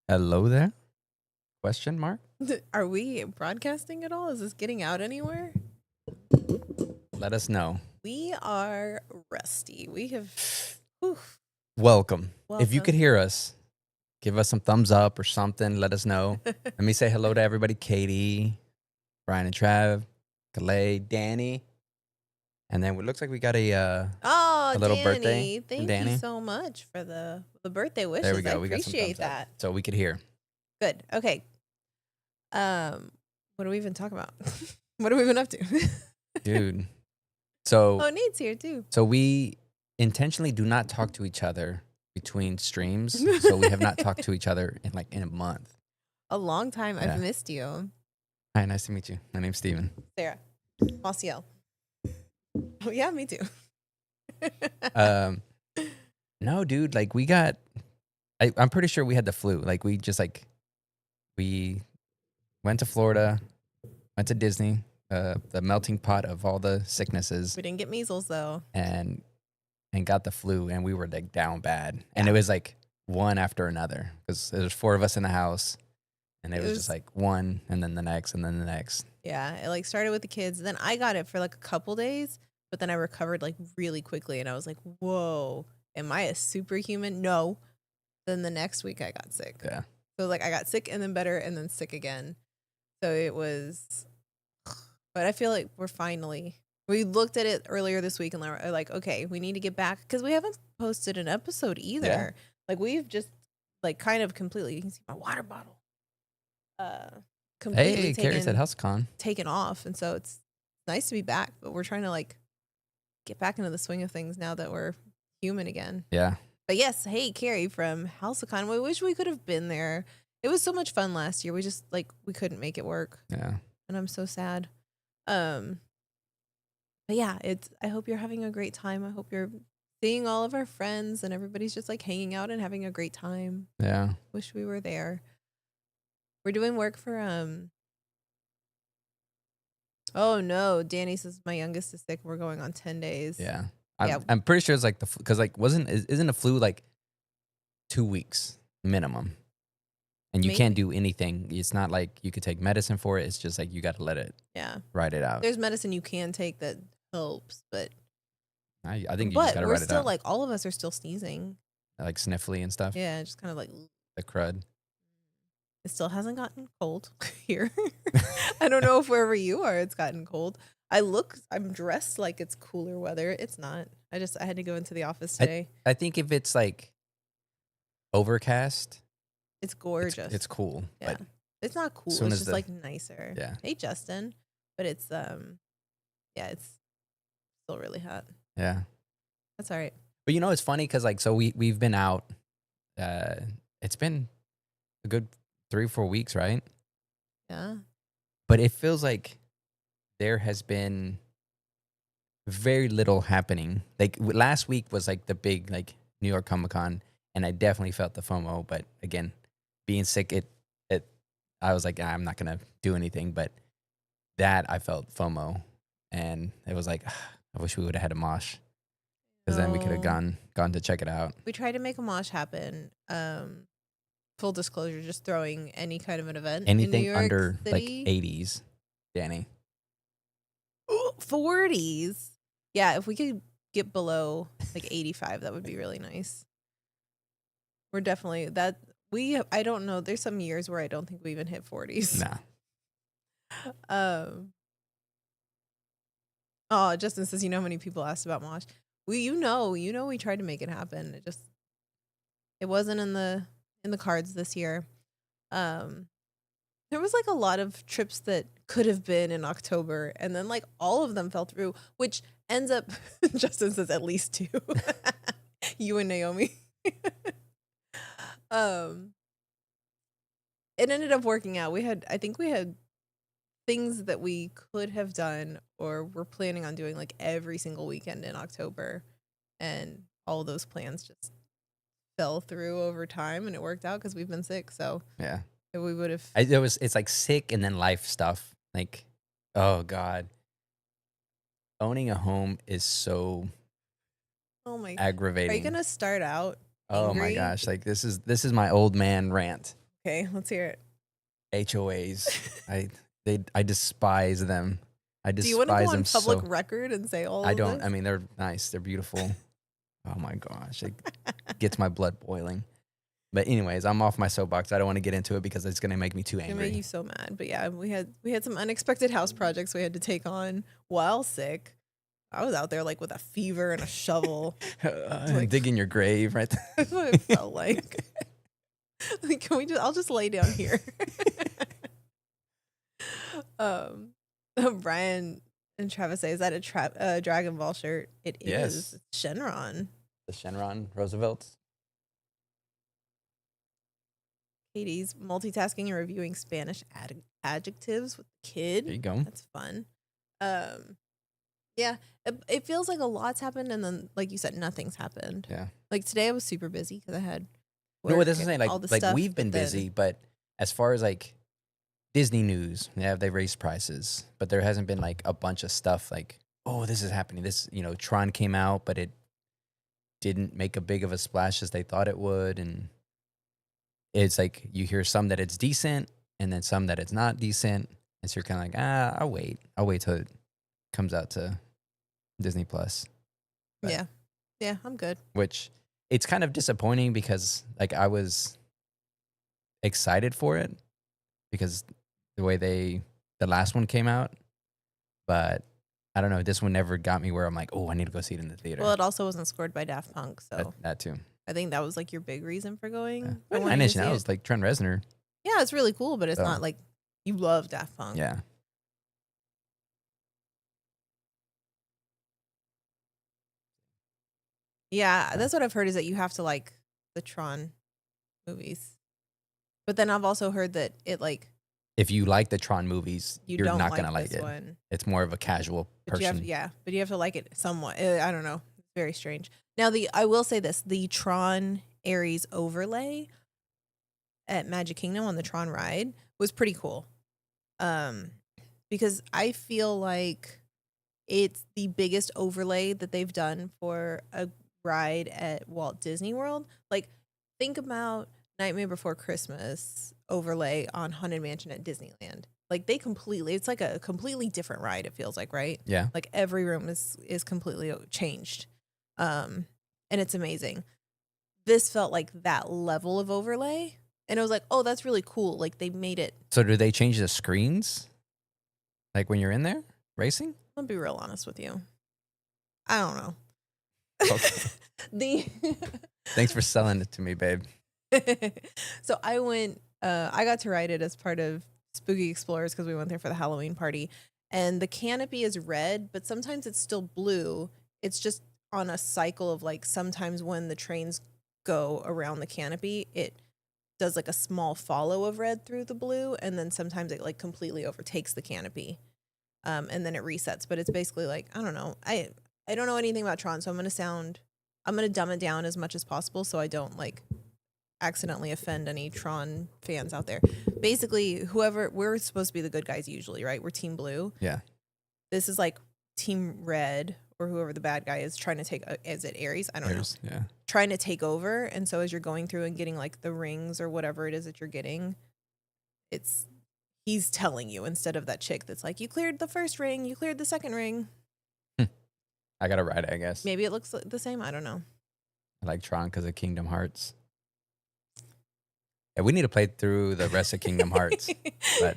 Hello there? Question mark? Are we broadcasting at all? Is this getting out anywhere? Let us know. We are rusty. We have. Whew, Welcome. If you could welcome. hear us, give us some thumbs up or something. Let us know. Let me say hello to everybody. Katie, Brian and Trav, Calais, Danny. And then it looks like we got a Oh, little birthday Danny, from thank you Danny. so much for the birthday wishes. There we go. I We got some appreciate thumbs up. that. So we could hear. Good. Okay. What do we even talk about? What have we been up to? Dude. So Oh, Nate's here too. so we intentionally do not talk to each other between streams. So we have not talked to each other in a month. A long time. Yeah. I've missed you. Hi, nice to meet you. My name's Steven. Sarah. Maciel. Oh, yeah, me too. No, dude, like we got I'm pretty sure we had the flu. Like we went to Florida, went to Disney, the melting pot of all the sicknesses, We didn't get measles though. and got the flu, and we were like down bad. And Yeah. it was like one after another because there's 4 of us in the house, and it was just like one and then the next and then the next. Yeah, it like started with the kids. Then I got it for like a couple days, but then I recovered like really quickly, and I was like, "Whoa, am I a superhuman?" No. Then the next week I got sick. Yeah. So like I got sick and then better and then sick again. So it was, but I feel like we looked at it earlier this week and we're like, okay, we need to get back because we haven't posted an episode either. Yeah. Like we've just like kind of completely. You can see my water bottle. Hey, Carrie said HouseCon. Taken off, and so it's nice to be back, but we're trying to like get back into the swing of things now that we're human again. Yeah. But yes, hey Carrie from HouseCon. We wish we could have been there. It was so much fun last year. We just like we couldn't make it work. Yeah. And I'm so sad. But yeah, I hope you're having a great time. I hope you're seeing all of our friends and everybody's just like hanging out and having a great time. Yeah. Wish we were there. We're doing work for oh no, Danny says my youngest is sick. We're going on 10 days. Yeah. Yeah. I'm pretty sure it's like because like isn't a flu like 2 weeks minimum, and you can't do anything. It's not like you could take medicine for it. It's just like you got to let it ride it out. There's medicine you can take that helps, but I think you just got to we're ride it still out. like all of us are still sneezing. Like sniffly and stuff. Yeah, just kind of like The crud. it still hasn't gotten cold here. I don't know if wherever you are it's gotten cold. I'm dressed like it's cooler weather. It's not. I had to go into the office today. I think if it's like overcast, it's gorgeous. It's cool. Yeah. But it's not cool. It's just like nicer. Yeah. Hey Justin. But it's yeah, it's still really hot. Yeah. That's all right. But it's funny because like so we've been out. It's been a good 3 or 4 weeks, right? Yeah. But it feels like there has been very little happening. Like last week was like the big like New York Comic-Con, and I definitely felt the FOMO. But again, being sick, I was like, I'm not gonna do anything. But that I felt FOMO, and it was like, I wish we would have had a mosh, because then we could have gone to check it out. We tried to make a mosh happen. Full disclosure, just throwing any kind of an event. Anything in New York under City. like 80s, Danny. 40s. Yeah, if we could get below like 85, that would be really nice. We're definitely I don't know. There's some years where I don't think we even hit 40s. Nah. Oh, Justin says, how many people asked about Mosh? We tried to make it happen. It wasn't in the cards this year. There was like a lot of trips that could have been in October, and then like all of them fell through, which ends up Justin says at least 2. You and Naomi. It ended up working out. I think we had things that we could have done or we're planning on doing like every single weekend in October, and all of those plans just fell through over time, and it worked out because we've been sick. So Yeah. we would have. It's like sick and then life stuff. Like, oh God, owning a home is so aggravating. Are you gonna start out? Oh my gosh, like this is my old man rant. Okay, let's hear it. HOAs. I despise them. I Do you want to go despise on them public so. record and say all I of don't. this? I mean, they're nice. They're beautiful. Oh my gosh, it gets my blood boiling. But anyways, I'm off my soapbox. I don't want to get into it because it's gonna make me too It's gonna make angry. you so mad. But yeah, we had some unexpected house projects we had to take on while sick. I was out there like with a fever and a shovel. Like Digging your grave, right? that's what it felt like. Like, can we just? I'll just lay down here. um, Brian and Travis say, "Is that a Dragon Ball shirt?" It is. Yes, It's Shenron. the Shenron Roosevelts. Katie's multitasking and reviewing Spanish adjectives with the kid. There you go. That's fun. Um, yeah, it feels like a lot's happened, and then, like you said, nothing's happened. Yeah. Like today, I was super busy because I had No, work this is and saying all the like stuff. we've been but then- busy, but as far as like Disney news, yeah, they raised prices, but there hasn't been like a bunch of stuff like, oh, this is happening. This, Tron came out, but it didn't make a big of a splash as they thought it would, and it's like you hear some that it's decent, and then some that it's not decent, and so you're kind of like, I'll wait till it comes out to Disney Plus. But- Yeah, I'm good. which it's kind of disappointing because like I was excited for it because the way the last one came out, but I don't know, this one never got me where I'm like, oh, I need to go see it in the theater. Well, it also wasn't scored by Daft Punk, so that too. I think that was like your big reason for going. Yeah. for But wanting Nine to Inch see Nails, it. like Trent Reznor. Yeah, it's really cool, but it's So- not like you love Daft Punk. Yeah. Yeah, that's what I've heard is that you have to like the Tron movies. But then I've also heard that it like If you like the Tron movies, you you're don't not like gonna like this it. one. It's more of a casual But you person. but you have to like it somewhat. I don't know. It's very strange. Now I will say this, the Tron Ares overlay at Magic Kingdom on the Tron ride was pretty cool. Because I feel like it's the biggest overlay that they've done for a ride at Walt Disney World. Like, think about Nightmare Before Christmas overlay on Haunted Mansion at Disneyland. Like, it's like a completely different ride, it feels like, right? Yeah. Like, every room is completely changed. And it's amazing. This felt like that level of overlay. And it was like, oh, that's really cool. Like, they made it. So do they change the screens? Like when you're in there racing? I'll be real honest with you. I don't know. Okay. The Thanks for selling it to me, babe. So I went, I got to ride it as part of Spooky Explorers because we went there for the Halloween party. And the canopy is red, but sometimes it's still blue. It's just on a cycle of like sometimes when the trains go around the canopy, it does like a small follow of red through the blue. And then sometimes it like completely overtakes the canopy. And then it resets. But it's basically like, I don't know. I don't know anything about Tron, so I'm gonna dumb it down as much as possible so I don't like accidentally offend any Tron fans out there. Basically, we're supposed to be the good guys usually, right? We're Team Blue. Yeah. This is like Team Red or whoever the bad guy is trying to take. Is it Ares? I don't know. Yeah. Trying to take over, and so as you're going through and getting like the rings or whatever it is that you're getting, he's telling you instead of that chick that's like, you cleared the first ring, you cleared the second ring. I gotta ride it, I guess. Maybe it looks the same. I don't know. I like Tron because of Kingdom Hearts. Yeah, we need to play through the rest of Kingdom Hearts. But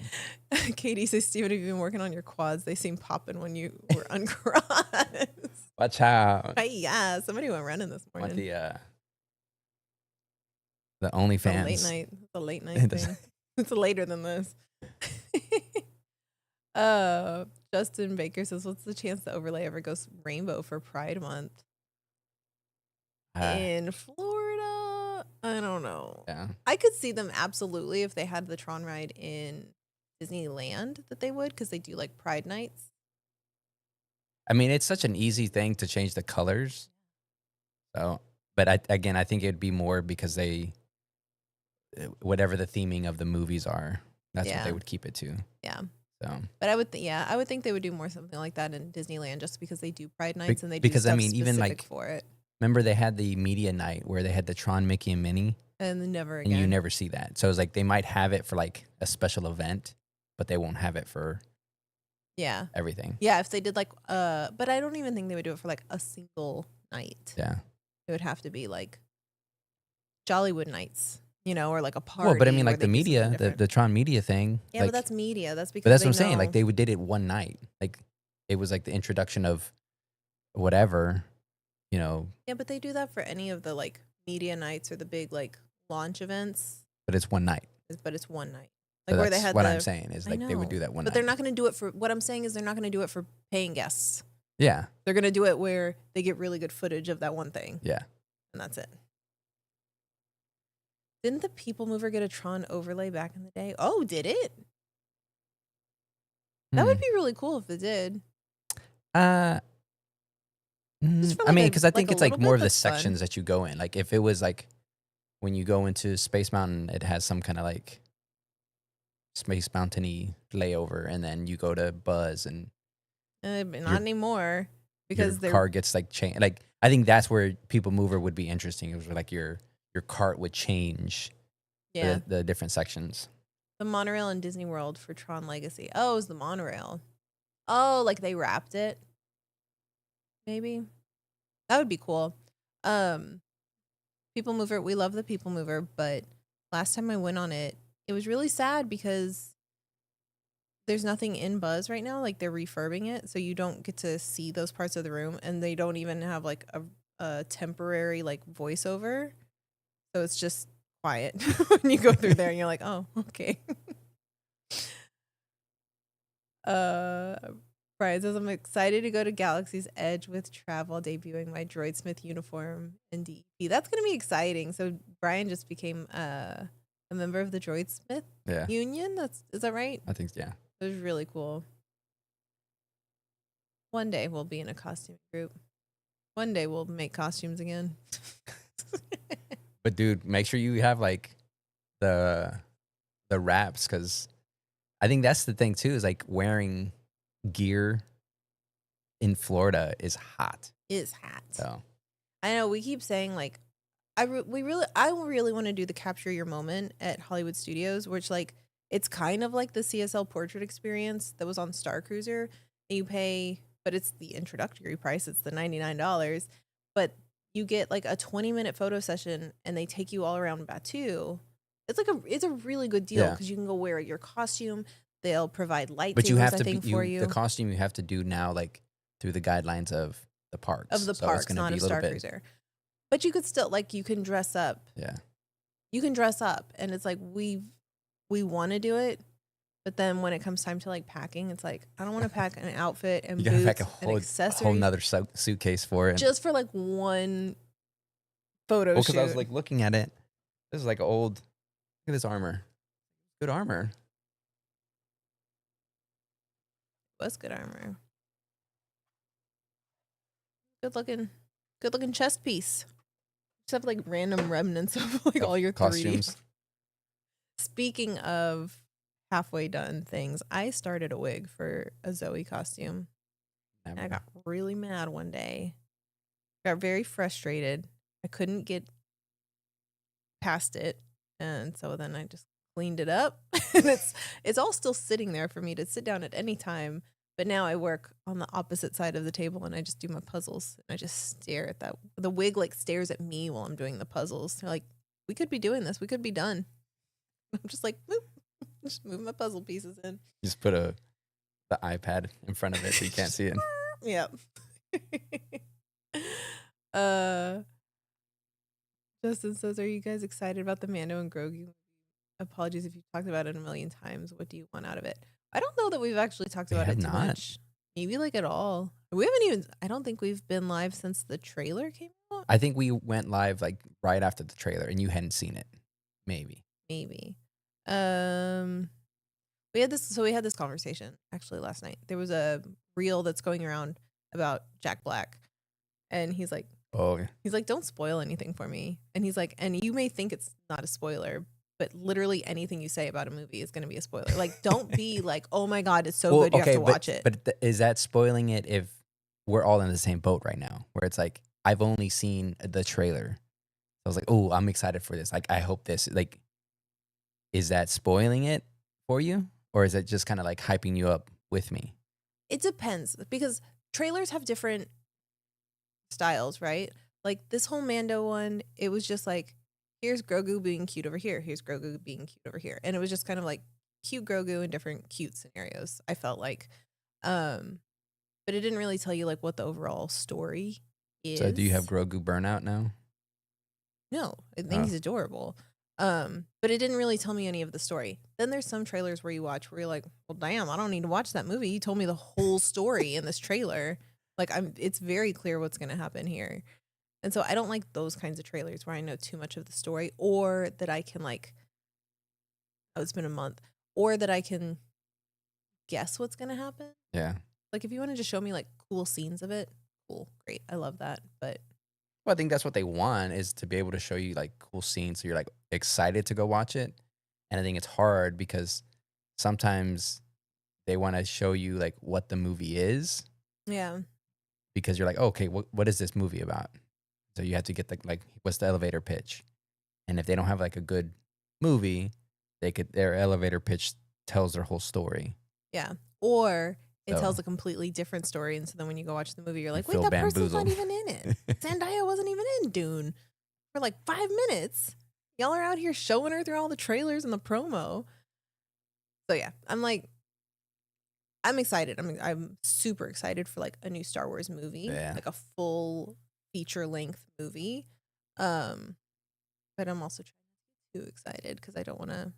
Katie says, Steven, have you been working on your quads? They seem popping when you were uncrossed. watch out. Yeah, somebody went running this Want morning. the It's OnlyFans. a late night thing. It's later than this. Justin Baker says, what's the chance the overlay ever goes rainbow for Pride Month? In Florida? I don't know. Yeah. I could see them absolutely if they had the Tron ride in Disneyland that they would, because they do like Pride nights. I mean, it's such an easy thing to change the colors. So, but I think it'd be more because whatever the theming of the movies are, that's what they would keep it to. Yeah. So, but I would think they would do more something like that in Disneyland, just because they do Pride nights and they do because, stuff I mean, even specific like for it. remember they had the media night where they had the Tron, Mickey, and Minnie. and then never and you again. never see that. So it's like they might have it for like a special event, but they won't have it for Yeah. everything. Yeah, if they did like but I don't even think they would do it for like a single night. Yeah. It would have to be like Jollywood nights, or like a Well, but I party mean, where like they the do something media, different. the Tron media thing, Yeah, but like, that's media. That's but because that's what they I'm saying. Like know. they did it one night. Like it was like the introduction of whatever, you know, Yeah, but they do that for any of the like media nights or the big like launch events, but it's one night. but it's one night. So Like where they that's had what I'm the saying is I like they would know. do that one But night. they're not going to do it for what I'm saying is they're not going to do it for paying guests. Yeah. They're going to do it where they get really good footage of that one thing. Yeah. And that's it. Didn't the People Mover get a Tron overlay back in the day? Oh, did it? That would be really cool if it did. Uh, Just for I like mean, a because I think like a it's like little more bit, of the that's fun. sections that you go in. Like if it was like when you go into Space Mountain, it has some kind of like Space Mountain-y layover, and then you go to Buzz, and But not your anymore your because they're car gets like changed. Like I think that's where People Mover would be interesting. It was like your cart would change yeah. the different sections. The monorail in Disney World for Tron Legacy. Oh, it was the monorail. Oh, like they wrapped it. Maybe. That would be cool. People Mover, we love the People Mover, but last time I went on it, it was really sad because there's nothing in Buzz right now. Like they're refurbing it, so you don't get to see those parts of the room, and they don't even have like a temporary like voiceover. So it's just quiet when you go through there, and you're like, oh, okay. Brian says, I'm excited to go to Galaxy's Edge with travel, debuting my Droidsmith uniform and DEP. That's going to be exciting. So Brian just became a member of the Droidsmith Union. Is that right? I think, yeah. It was really cool. One day we'll be in a costume group. One day we'll make costumes again. But dude, make sure you have like the wraps, because I think that's the thing too, is like wearing gear in Florida is hot. It's hot. So I know we keep saying like I really want to do the capture your moment at Hollywood Studios, which like it's kind of like the CSL portrait experience that was on Star Cruiser. You pay, but it's the introductory price. It's the $99, but you get like a 20-minute photo session, and they take you all around Batu. It's a really good deal because you can go wear your costume. They'll provide lightsabers, but you have to for you. The costume you have to do now like through the guidelines of the parks. Of the so parks, it's gonna not be of a little Star bit, Cruiser. But you could still like you can dress up. Yeah. You can dress up, and it's like we want to do it, but then when it comes time to like packing, it's like I don't want to pack an outfit and You gotta boots pack and a accessories whole nother suitcase for it. just for like one photo shoot. Because I was like looking at it. This is like old. Look at this armor. Good armor. What's good armor? Good looking chest piece. Just have like random remnants of like all your costumes. 3D. Speaking of halfway done things, I started a wig for a Zoe costume. And I got really mad one day. Got very frustrated. I couldn't get past it, and so then I just cleaned it up. And it's all still sitting there for me to sit down at any time. But now I work on the opposite side of the table, and I just do my puzzles. And I just stare at that. The wig like stares at me while I'm doing the puzzles. They're like, we could be doing this. We could be done. I'm just like, boop. Just move my puzzle pieces in. Just put the iPad in front of it so you can't see it. Yep. Justin says, are you guys excited about the Mando and Grogu? Apologies if you've talked about it a million times. What do you want out of it? I don't know that we've actually talked about it too much. Maybe like at all. We haven't even, I don't think we've been live since the trailer came out. I think we went live like right after the trailer and you hadn't seen it. Maybe. We had this conversation actually last night. There was a reel that's going around about Jack Black, and he's like, don't spoil anything for me. And he's like, and you may think it's not a spoiler, but literally anything you say about a movie is going to be a spoiler. Like, don't be like, oh my God, it's so good, you have to watch it. But is that spoiling it if we're all in the same boat right now, where it's like, I've only seen the trailer, I was like, oh, I'm excited for this. Like, I hope this, like, is that spoiling it for you? Or is it just kind of like hyping you up with me? It depends because trailers have different styles, right? Like this whole Mando one, it was just like, here's Grogu being cute over here, here's Grogu being cute over here, and it was just kind of like cute Grogu in different cute scenarios. I felt like, um, but it didn't really tell you like what the overall story So do you have is. Grogu burnout now? No, I think Oh, he's adorable. But it didn't really tell me any of the story. Then there's some trailers where you watch where you're like, well, damn, I don't need to watch that movie. You told me the whole story in this trailer. Like it's very clear what's gonna happen here. And so I don't like those kinds of trailers where I know too much of the story or that I can like, oh, it's been a month, or that I can guess what's gonna happen. yeah. Like if you want to just show me like cool scenes of it, cool, great. I love that. But Well, I think that's what they want is to be able to show you like cool scenes so you're like excited to go watch it. And I think it's hard because sometimes they want to show you like what the movie is yeah. because you're like, oh, okay, what is this movie about? So you have to get the like what's the elevator pitch? And if they don't have like a good movie, their elevator pitch tells their whole story. Yeah. Or it So tells a completely different story. And so then when you go watch the movie, you're you like, wait, feel that person's not bamboozled. even in it. Zendaya wasn't even in Dune for like 5 minutes. Y'all are out here showing her through all the trailers and the promo. So yeah, I'm like, I'm excited. I'm super excited for like a new Star Wars movie, Yeah. like a full feature length movie. Um, but I'm also trying to be too excited because I don't want to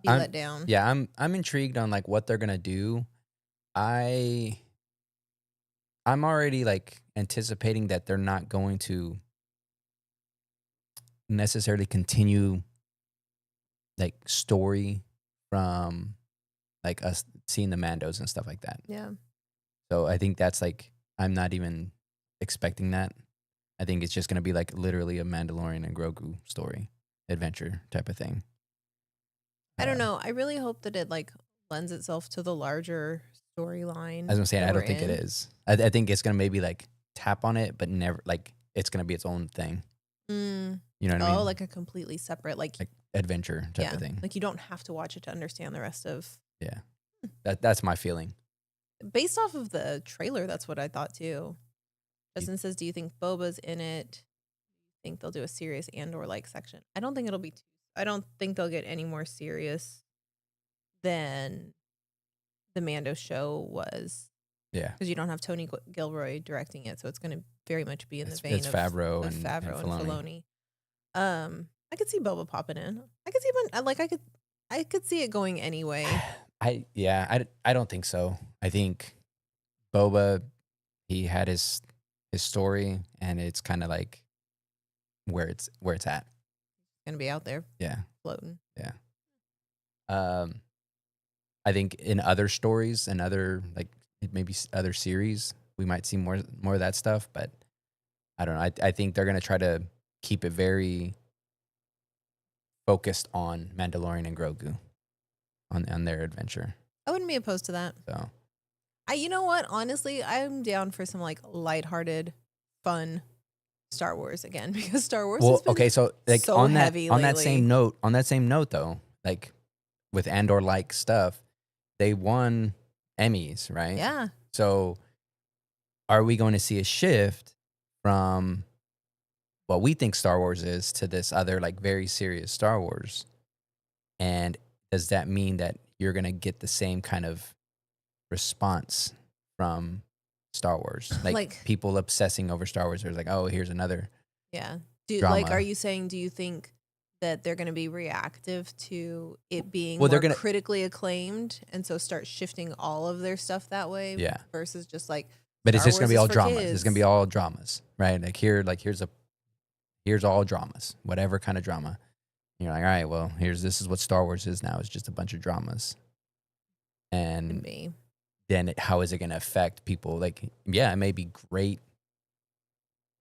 be I'm let down. yeah, I'm intrigued on like what they're gonna do. I I'm already like anticipating that they're not going to necessarily continue like story from like us seeing the Mandos and stuff like that. Yeah. So I think that's like I'm not even expecting that. I think it's just gonna be like literally a Mandalorian and Grogu story, adventure type of thing. I don't Uh, know. I really hope that it like lends itself to the larger storyline as I'm saying, that I we're don't think it in. is. I think it's gonna maybe like tap on it, but never like it's gonna be its own thing. Mm. You know what I Oh, mean? like a completely separate, like Like adventure type yeah, of thing. like you don't have to watch it to understand the rest of. Yeah, that's my feeling. Based off of the trailer, that's what I thought too. Justin says, "Do you think Boba's in it? Think they'll do a serious and/or like section? I don't think it'll be. I don't think they'll get any more serious than the Mando show was Yeah, because you don't have Tony Gilroy directing it, so it's going to very much be in the it's vein Favreau of and Favreau and Filoni. Filoni. I could see Boba popping in. I could see like I could see it going anyway. I don't think so. I think Boba he had his story and it's kind of like where it's at. Gonna be out there Yeah, floating. yeah. Um, I think in other stories and other like maybe other series we might see more of that stuff, but I don't know. I think they're gonna try to keep it very focused on Mandalorian and Grogu on their adventure. I wouldn't be opposed to that. So You know what? Honestly, I'm down for some like lighthearted, fun Star Wars again because Star Wars has well, been okay, so like so heavy lately. on that same note though, like with Andor like stuff, they won Emmys, right? Yeah, So are we going to see a shift from what we think Star Wars is to this other like very serious Star Wars? And does that mean that you're going to get the same kind of response from Star Wars? Like like people obsessing over Star Wars. There's like, oh, here's another yeah. Are drama. you saying? Do you think that they're going to be reactive to it being Well, they're more gonna, critically acclaimed, and so start shifting all of their stuff that way yeah. versus just like But it's Star just gonna Wars be is all for dramas. It's gonna be kids? all dramas, right? Here's all dramas, whatever kind of drama. And you're like, all right, well, this is what Star Wars is now. It's just a bunch of dramas. Could And be. then how is it gonna affect people? Like, yeah, it may be great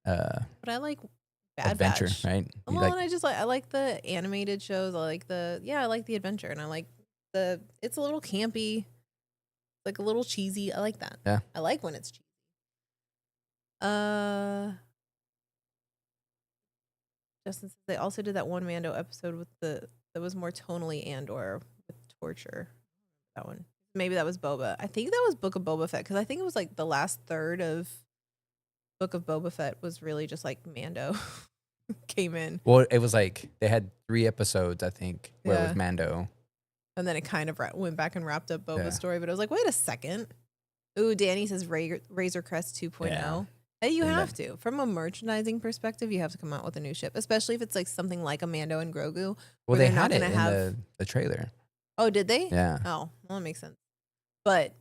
But I like Bad adventure, Batch. right? You Well, like and I like the animated shows. I like the adventure, and I like it's a little campy, like a little cheesy. I like that. yeah. I like when it's cheesy. Uh, Justin says they also did that one Mando episode with that was more tonally and/or with torture. That one. Maybe that was Boba. I think that was Book of Boba Fett because I think it was like the last third of Book of Boba Fett was really just like Mando came in. Well, it was like they had 3 episodes, I think, where it was Yeah. Mando. And then it kind of went back and wrapped up Boba's Yeah. story. But I was like, wait a second. Ooh, Danny says Razor Crest 2.0. Yeah. Hey, you And have to. From a merchandising perspective, you have to come out with a new ship, especially if it's like something like a Mando and Grogu. Well, where they they're not had it gonna in have. the trailer. Oh, did they? Yeah. Oh, well, that makes sense. But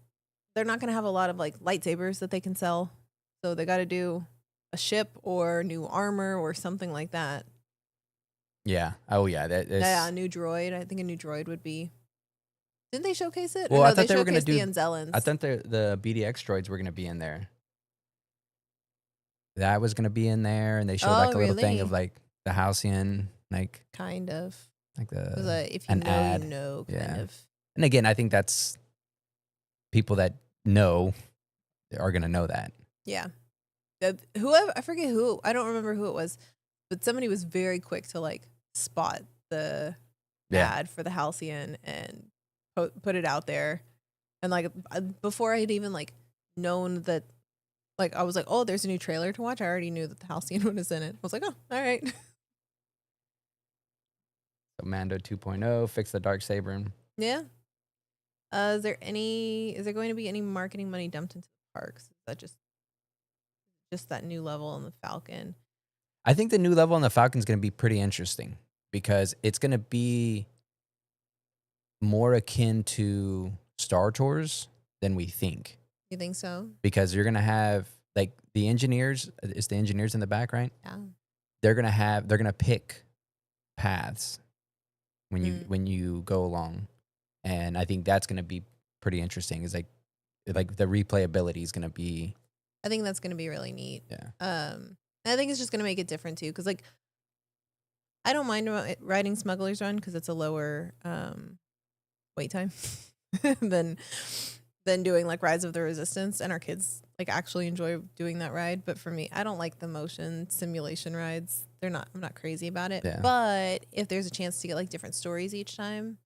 they're not going to have a lot of like lightsabers that they can sell. So they got to do a ship or new armor or something like that. Yeah. Oh, yeah. That is. Yeah, a new droid. I think a new droid would be. Didn't they showcase it? Well, Or I no, thought they were gonna showcased do. the Anzellans. I thought the BDX droids were gonna be in there. That was gonna be in there, and they showed like a little thing of really? like the Halcyon, like Kind of. like It was if you an know, ad. you know, kind Yeah. of. And again, I think that's people that know are gonna know that. Yeah. Whoever, I forget who, I don't remember who it was, but somebody was very quick to like spot the Yeah. ad for the Halcyon and put it out there. And like before I had even like known that, like I was like, oh, there's a new trailer to watch. I already knew that the Halcyon was in it. I was like, oh, all right. So Mando 2.0, fix the dark saber. Yeah. Is there going to be any marketing money dumped into the parks? Is that just that new level on the Falcon? I think the new level on the Falcon is going to be pretty interesting because it's going to be more akin to Star Tours than we think. You think so? Because you're going to have like the engineers, it's the engineers in the back, right? Yeah. They're going to pick paths when you go along. And I think that's going to be pretty interesting. Is like the replayability is going to be. I think that's going to be really neat. Yeah. I think it's just going to make it different too, because like I don't mind riding Smuggler's Run because it's a lower wait time than doing like Rides of the Resistance, and our kids like actually enjoy doing that ride. But for me, I don't like the motion simulation rides. I'm not crazy about it. Yeah. But if there's a chance to get like different stories each time,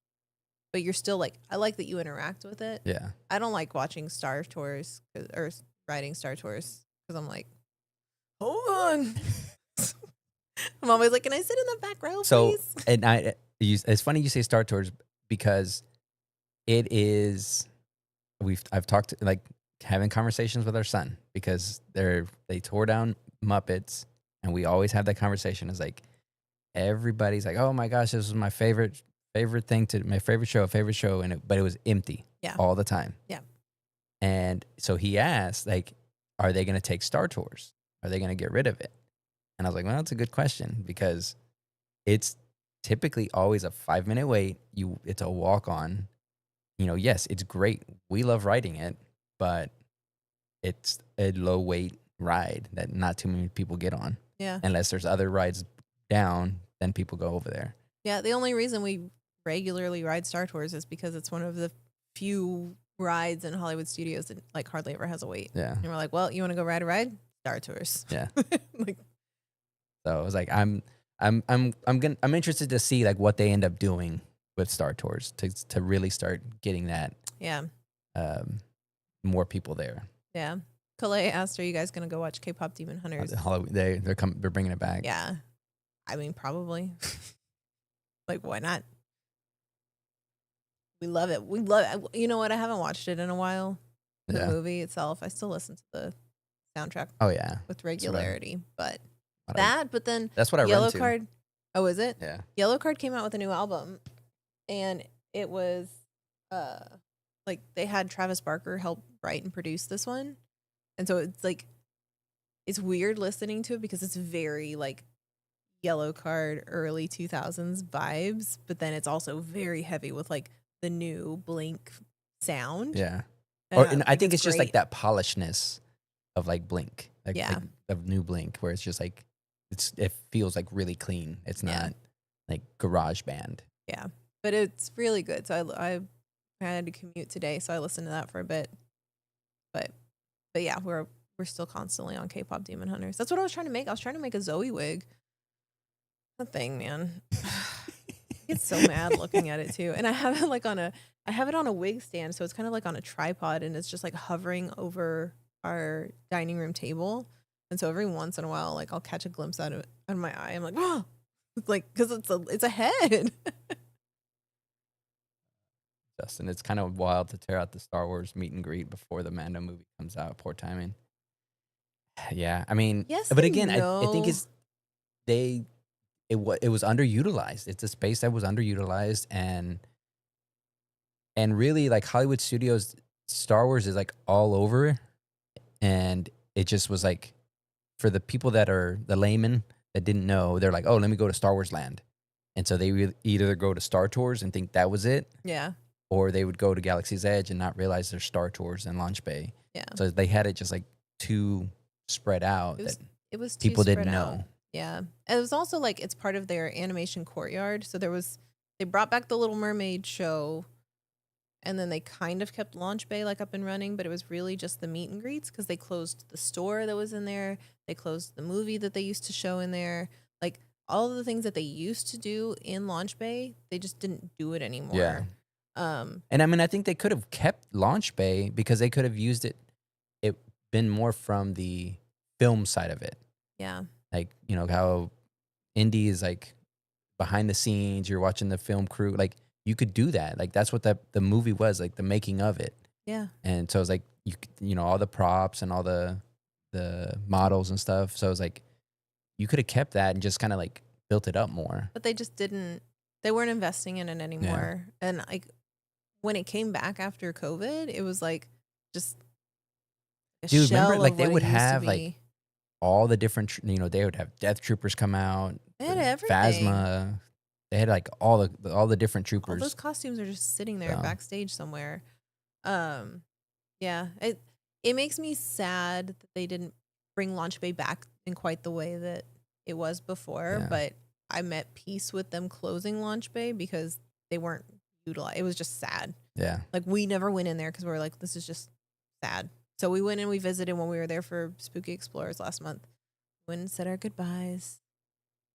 but you're still like, I like that you interact with it. Yeah. I don't like watching Star Tours or riding Star Tours because I'm like, hold on. I'm always like, can I sit in the back row, So, please? and it's funny you say Star Tours because it is. I've talked like having conversations with our son because they tore down Muppets, and we always have that conversation. It's like everybody's like, oh my gosh, this was my favorite my favorite show, but it was empty all the time. Yeah. And so he asked, like, are they going to take Star Tours? Are they going to get rid of it? And I was like, well, that's a good question because it's typically always a 5-minute wait. It's a walk on. Yes, it's great. We love riding it, but it's a low weight ride that not too many people get on. Yeah. Unless there's other rides down, then people go over there. Yeah. The only reason we regularly ride Star Tours is because it's one of the few rides in Hollywood studios that like hardly ever has a wait. Yeah. And we're like, well, you want to go ride a ride? Star Tours. Yeah. Like, so I was like, I'm interested to see like what they end up doing with Star Tours to really start getting that. Yeah. More people there. Yeah. Calais asked, are you guys going to go watch K-pop Demon Hunters? They're bringing it back. Yeah. I mean, probably. Like, why not? We love it. You know what? I haven't watched it in a while. The movie itself. I still listen to the soundtrack. Oh, yeah. With regularity. But then that's what I Yellow run to. Card. Oh, is it? Yeah. Yellow Card came out with a new album. And it was like they had Travis Barker help write and produce this one. And so it's like, it's weird listening to it because it's very like Yellow Card early 2000s vibes, but then it's also very heavy with like the new Blink sound. Yeah. And I think it's just like great. that polishedness of like Blink, like of new Blink, where it's just like it feels like really clean. It's not like garage band. Yeah, but it's really good. So I had to commute today, so I listened to that for a bit. But yeah, we're still constantly on K-pop Demon Hunters. That's what I was trying to make. I was trying to make a Zoe wig. The thing, man. I get so mad looking at it too. And I have it on a wig stand, so it's kind of like on a tripod and it's just like hovering over our dining room table. And so every once in a while, like I'll catch a glimpse out of my eye. I'm like, oh, it's like because it's a head. Justin, it's kind of wild to tear out the Star Wars meet and greet before the Mando movie comes out. Poor timing. Yeah, I mean, Yes but and again, I think no. they it was underutilized. It's a space that was underutilized, and really like Hollywood studios, Star Wars is like all over, and it just was like for the people that are the laymen that didn't know, they're like, oh, let me go to Star Wars Land, and so they would either go to Star Tours and think that was it, Yeah. or they would go to Galaxy's Edge and not realize there's Star Tours and Launch Bay. Yeah. So they had it just like too spread out It that was it was too people spread didn't out. know. Yeah. And it was also like it's part of their animation courtyard. So they brought back the Little Mermaid show and then they kind of kept Launch Bay like up and running, but it was really just the meet and greets because they closed the store that was in there. They closed the movie that they used to show in there. Like all of the things that they used to do in Launch Bay, they just didn't do it Yeah. anymore. Um, And I mean, I think they could have kept Launch Bay because they could have used it been more from the film side of it. yeah. Like, you know, how indie is like behind the scenes, you're watching the film crew. Like you could do that. Like that's what the movie was, like the making of it. Yeah. And so it's like you know, all the props and all the models and stuff. So it's like you could have kept that and just kind of like built it up more. But they just didn't they weren't investing in it anymore. And like when it came back after COVID, it was like just a Dude, remember shell like of they what it would used to have like be. all the different, you know, they would have Death Troopers come out, They had everything. Phasma. They had like all the different All those troopers. costumes are just sitting there So, backstage somewhere. Um, yeah, it makes me sad that they didn't bring Launch Bay back in quite the way that it was before. yeah, But I'm at peace with them closing Launch Bay because they weren't utilized. It was just sad. yeah. Like we never went in there because we were like, this is just sad. So we went and we visited when we were there for Spooky Explorers last month. Went and said our goodbyes.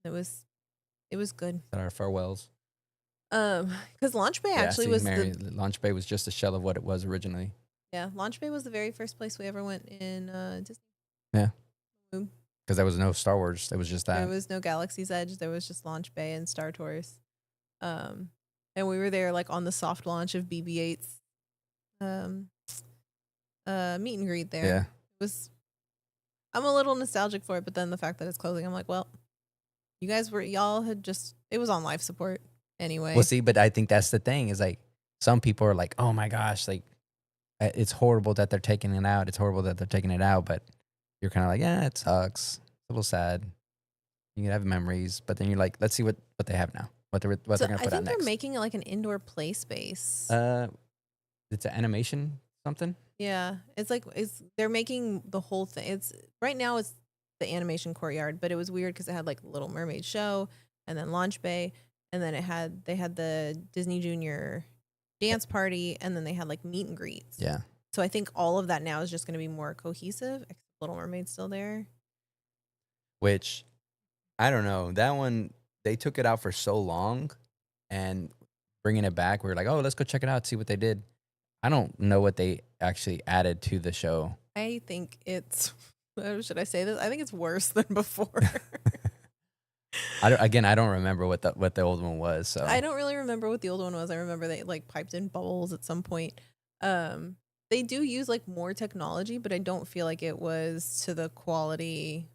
It was good. That our farewells. Because Launch Bay Yeah, actually see, was Mary, the Launch Bay was just a shell of what it was originally. yeah, Launch Bay was the very first place we ever went in Disney. Yeah, Boom. because there was no Star Wars. It was just There that. was no Galaxy's Edge. There was just Launch Bay and Star Tours. Um, and we were there like on the soft launch of BB-8's um, meet and greet there. Yeah. It was. I'm a little nostalgic for it, but then the fact that it's closing, I'm like, well, y'all had just it was on life support anyway. Well, see, but I think that's the thing is like some people are like, oh my gosh, like it's horrible that they're taking it out. It's horrible that they're taking it out. But you're kind of like, yeah, it sucks. It's a little sad. You can have memories, but then you're like, let's see what they have now. What they're So gonna I put out think they're next. making it like an indoor play space. It's an animation something. Yeah, they're making the whole thing. It's right now it's the animation courtyard, but it was weird because it had like Little Mermaid show and then Launch Bay, and then they had the Disney Junior dance party, and then they had like meet and greets. Yeah. So I think all of that now is just going to be more cohesive. Except Little Mermaid's still there. Which I don't know. That one they took it out for so long, and bringing it back, we were like, oh, let's go check it out, see what they did. I don't know what they actually added to the show. I think it's. Should I say this? I think it's worse than before. I don't remember what the old one was. So I don't really remember what the old one was. I remember they like piped in bubbles at some point. They do use like more technology, but I don't feel like it was to the quality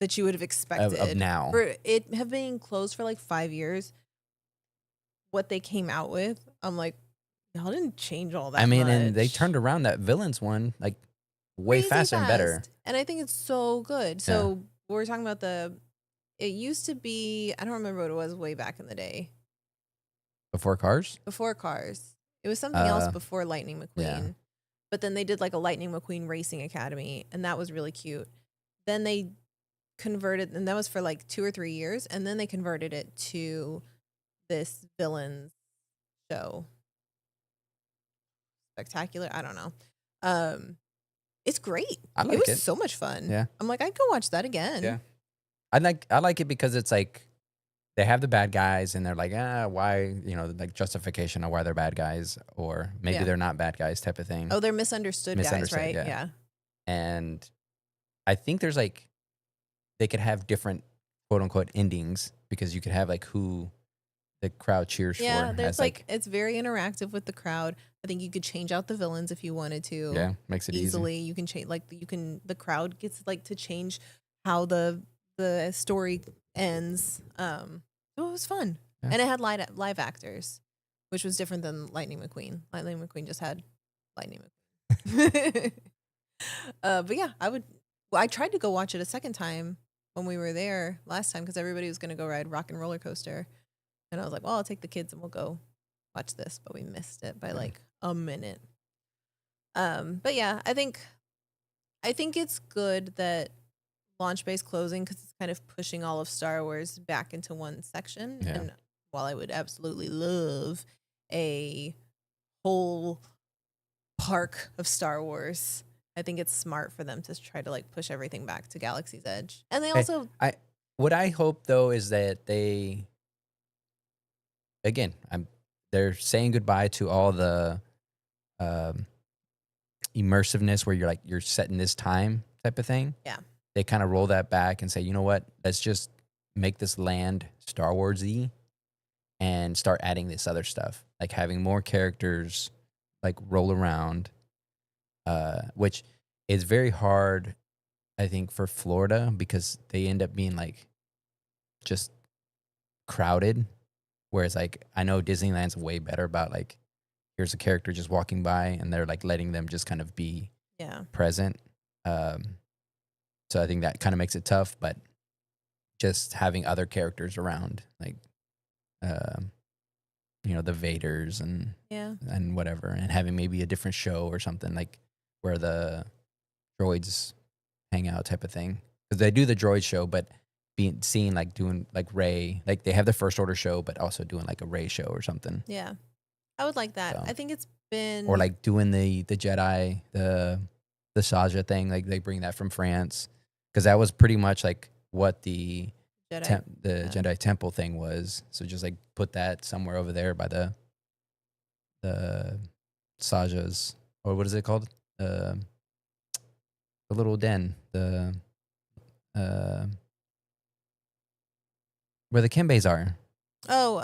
that you would have expected of now. For it have been closed for like 5 years. What they came out with, I'm like, y'all didn't change all that. I mean, much. and they turned around that villains one like way Crazy faster and better. fast. And I think it's so good. So we're talking about it used to be, I don't remember what it was way back in the day. Before Cars? Before Cars. It was something else before Lightning McQueen. Yeah. But then they did like a Lightning McQueen Racing Academy, and that was really cute. Then they converted, and that was for like 2 or 3 years, and then they converted it to this villains show. Spectacular. I don't know. It's great. I like it was it. so much fun. Yeah. I'm like, I'd go watch that again. Yeah. I like it because it's like they have the bad guys, and they're like, why, like justification of why they're bad guys, or maybe Yeah. they're not bad guys type of thing. Oh, they're misunderstood guys, Misunderstood, right? yeah. Yeah. And I think there's like they could have different quote unquote endings because you could have like who the crowd cheers Yeah, for there's as like like, it's very interactive with the crowd. I think you could change out the villains if you wanted to yeah, makes it easy. easily. You can change the crowd gets like to change how the story ends. So it was fun. Yeah. And it had live actors, which was different than Lightning McQueen. Lightning McQueen just had Lightning McQueen. But yeah, I tried to go watch it a second time when we were there last time because everybody was going to go ride Rock and Roller Coaster. And I was like, well, I'll take the kids and we'll go watch this. But we missed it by like a minute. But yeah, I think it's good that Launch Bay's closing because it's kind of pushing all of Star Wars back into one section. Yeah. And while I would absolutely love a whole park of Star Wars, I think it's smart for them to try to like push everything back to Galaxy's Edge. And they also What I hope though is that they, again, they're saying goodbye to all the um, immersiveness where you're set in this time type of thing. Yeah. They kind of roll that back and say, you know what, let's just make this land Star Wars-y and start adding this other stuff, like having more characters like roll around, which is very hard, I think, for Florida because they end up being like just crowded. Whereas like I know Disneyland's way better about like here's a character just walking by and they're like letting them just kind of be yeah. present. So I think that kind of makes it tough, but just having other characters around, like the Vaders and whatever, and having maybe a different show or something like where the droids hang out type of thing. Because they do the droid show, but seeing like doing like Rey, like they have the First Order show, but also doing like a Rey show or something. Yeah. I would like that. So. I think it's been Or like doing the Jedi, the Saja thing, like they bring that from France. Because that was pretty much like what the Jedi Temple thing was. So just like put that somewhere over there by the Sajas, or what is it called? The little den, where the Kimbeis are. Oh,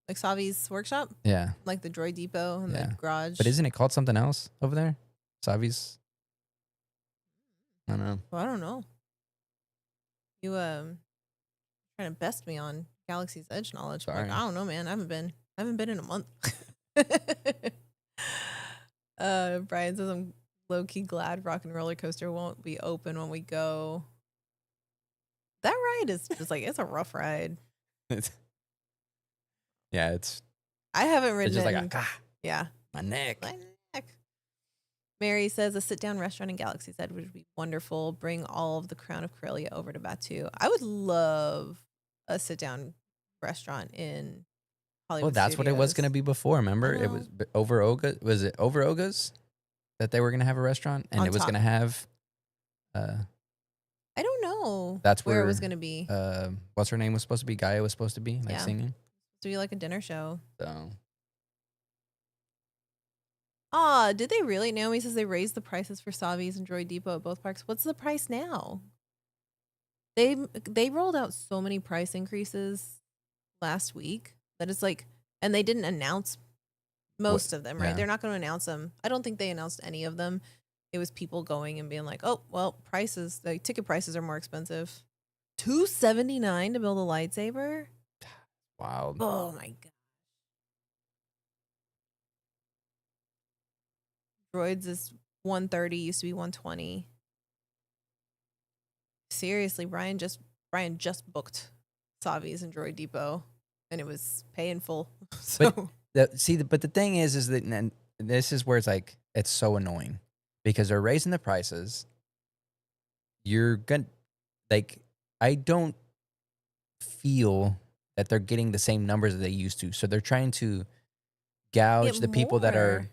like Savi's workshop, Yeah, like the Droid Depot and the garage. but isn't it called something else over there? Savi's. I don't know. Well, I don't know. You trying to best me on Galaxy's Edge knowledge. Sorry. Like, I don't know, man. I haven't been in a month. Brian says I'm low key glad Rock and Roller Coaster won't be open when we go. That ride is just like it's a rough ride. Yeah, it's. I haven't ridden It's just it. like yeah, my neck. Mary says a sit-down restaurant in Galaxy's Edge would be wonderful. Bring all of the Crown of Corellia over to Batu. I would love a sit-down restaurant in Hollywood. Well, that's Studios. what it was going to be before. Remember, it was over Oga. Was it over Oga's that they were going to have a restaurant, and it was going to have. I don't know. That's where it was going to be. What's her name was supposed to be? Gaia was supposed to be like singing. To be like a dinner show. So. Did they really? Naomi says they raised the prices for Savi's and Droid Depot at both parks. What's the price now? They rolled out so many price increases last week that it's like, and they didn't announce most of them, right? Yeah. They're not going to announce them. I don't think they announced any of them. It was people going and being like, oh, well, the ticket prices are more expensive. $279 to build a lightsaber? Wow. Oh my god. Droids is 130, used to be 120. Seriously, Brian just booked Savi's and Droid Depot, and it was pay in full. So but the thing is that, and this is where it's like it's so annoying because they're raising the prices. You're gonna I don't feel that they're getting the same numbers that they used to, so they're trying to gouge the people that are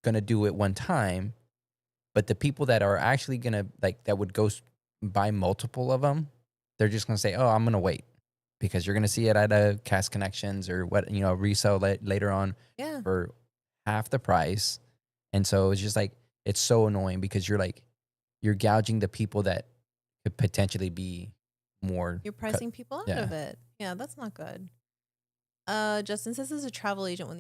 gonna do it one time, but the people that are actually gonna that would go buy multiple of them, they're just gonna say, "Oh, I'm gonna wait." because you're gonna see it at a Cast Connections or what, resale later on Yeah. for half the price. And so it's just like it's so annoying because you're gouging the people that could potentially be more You're cut. pricing people out Yeah. of it. Yeah, that's not good. Justin says as a travel agent, when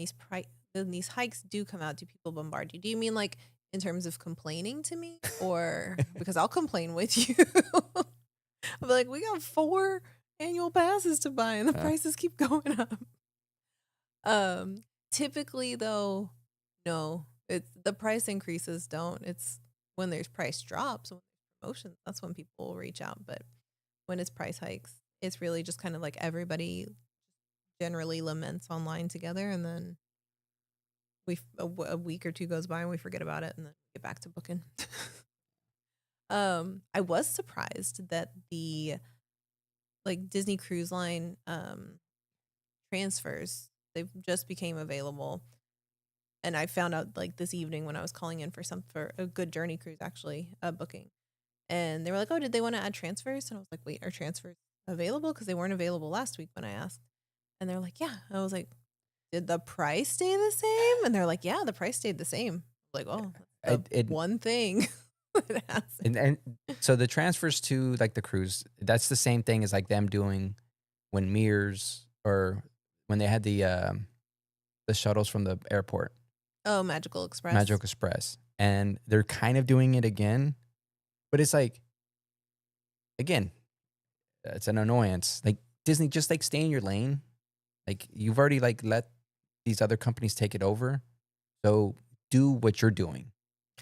these hikes do come out, do people bombard you? Do you mean like in terms of complaining to me, or because I'll complain with you? I'll be like, we got 4 annual passes to buy, and the Uh, prices keep going up. Um, Typically though, no, it's the price increases don't. It's when there's price drops, when there's promotions, that's when people will reach out. But when it's price hikes, it's really just kind of like everybody generally laments online together, and then a week or two goes by and we forget about it, and then get back to booking. I was surprised that the like Disney Cruise Line transfers, they've just became available. And I found out like this evening when I was calling in for a good journey cruise, actually, booking. And they were like, "Oh, did they want to add transfers?" And I was like, "Wait, are transfers available? Because they weren't available last week when I asked." And they're like, "Yeah." I was like, "Did the price stay the same?" And they're like, "Yeah, the price stayed the same." I was like, "Oh, that's it, the it one thing that hasn't." and so the transfers to like the cruise, that's the same thing as like them doing when Mears or when they had the shuttles from the airport, Oh, Magical Express. Magic Express, and they're kind of doing it again, but it's like again, it's an annoyance. Like Disney, just like stay in your lane. Like you've already like let these other companies take it over, so do what you're doing.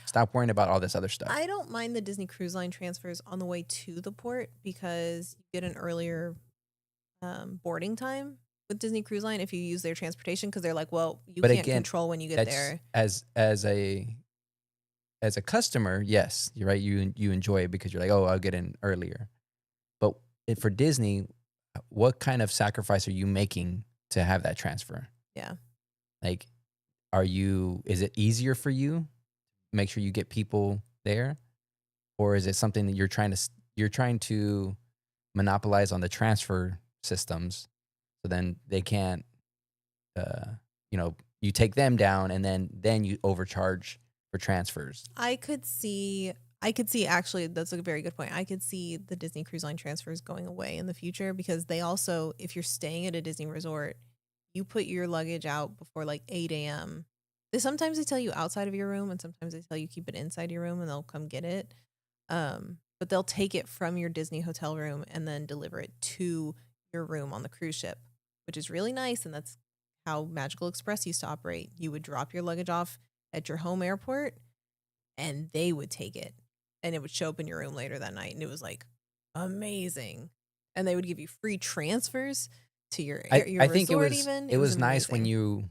Stop worrying about all this other stuff. I don't mind the Disney Cruise Line transfers on the way to the port because you get an earlier boarding time with Disney Cruise Line if you use their transportation, because they're like, well, you But can't again, control when you get that's there. as a customer, yes, you're right. You enjoy it because you're like, oh, I'll get in earlier. But for Disney, what kind of sacrifice are you making to have that transfer? Yeah. Like, is it easier for you? Make sure you get people there, or is it something that you're trying to monopolize on the transfer systems, so then they can't, uh, you take them down and then you overcharge for transfers. I could see actually that's a very good point. I could see the Disney Cruise Line transfers going away in the future because they also, if you're staying at a Disney resort, you put your luggage out before like 8 a.m. Sometimes they tell you outside of your room, and sometimes they tell you keep it inside your room and they'll come get it. But they'll take it from your Disney hotel room and then deliver it to your room on the cruise ship, which is really nice. And that's how Magical Express used to operate. You would drop your luggage off at your home airport and they would take it and it would show up in your room later that night. And it was like amazing. And they would give you free transfers to your I think resort even. it It was was nice when amazing.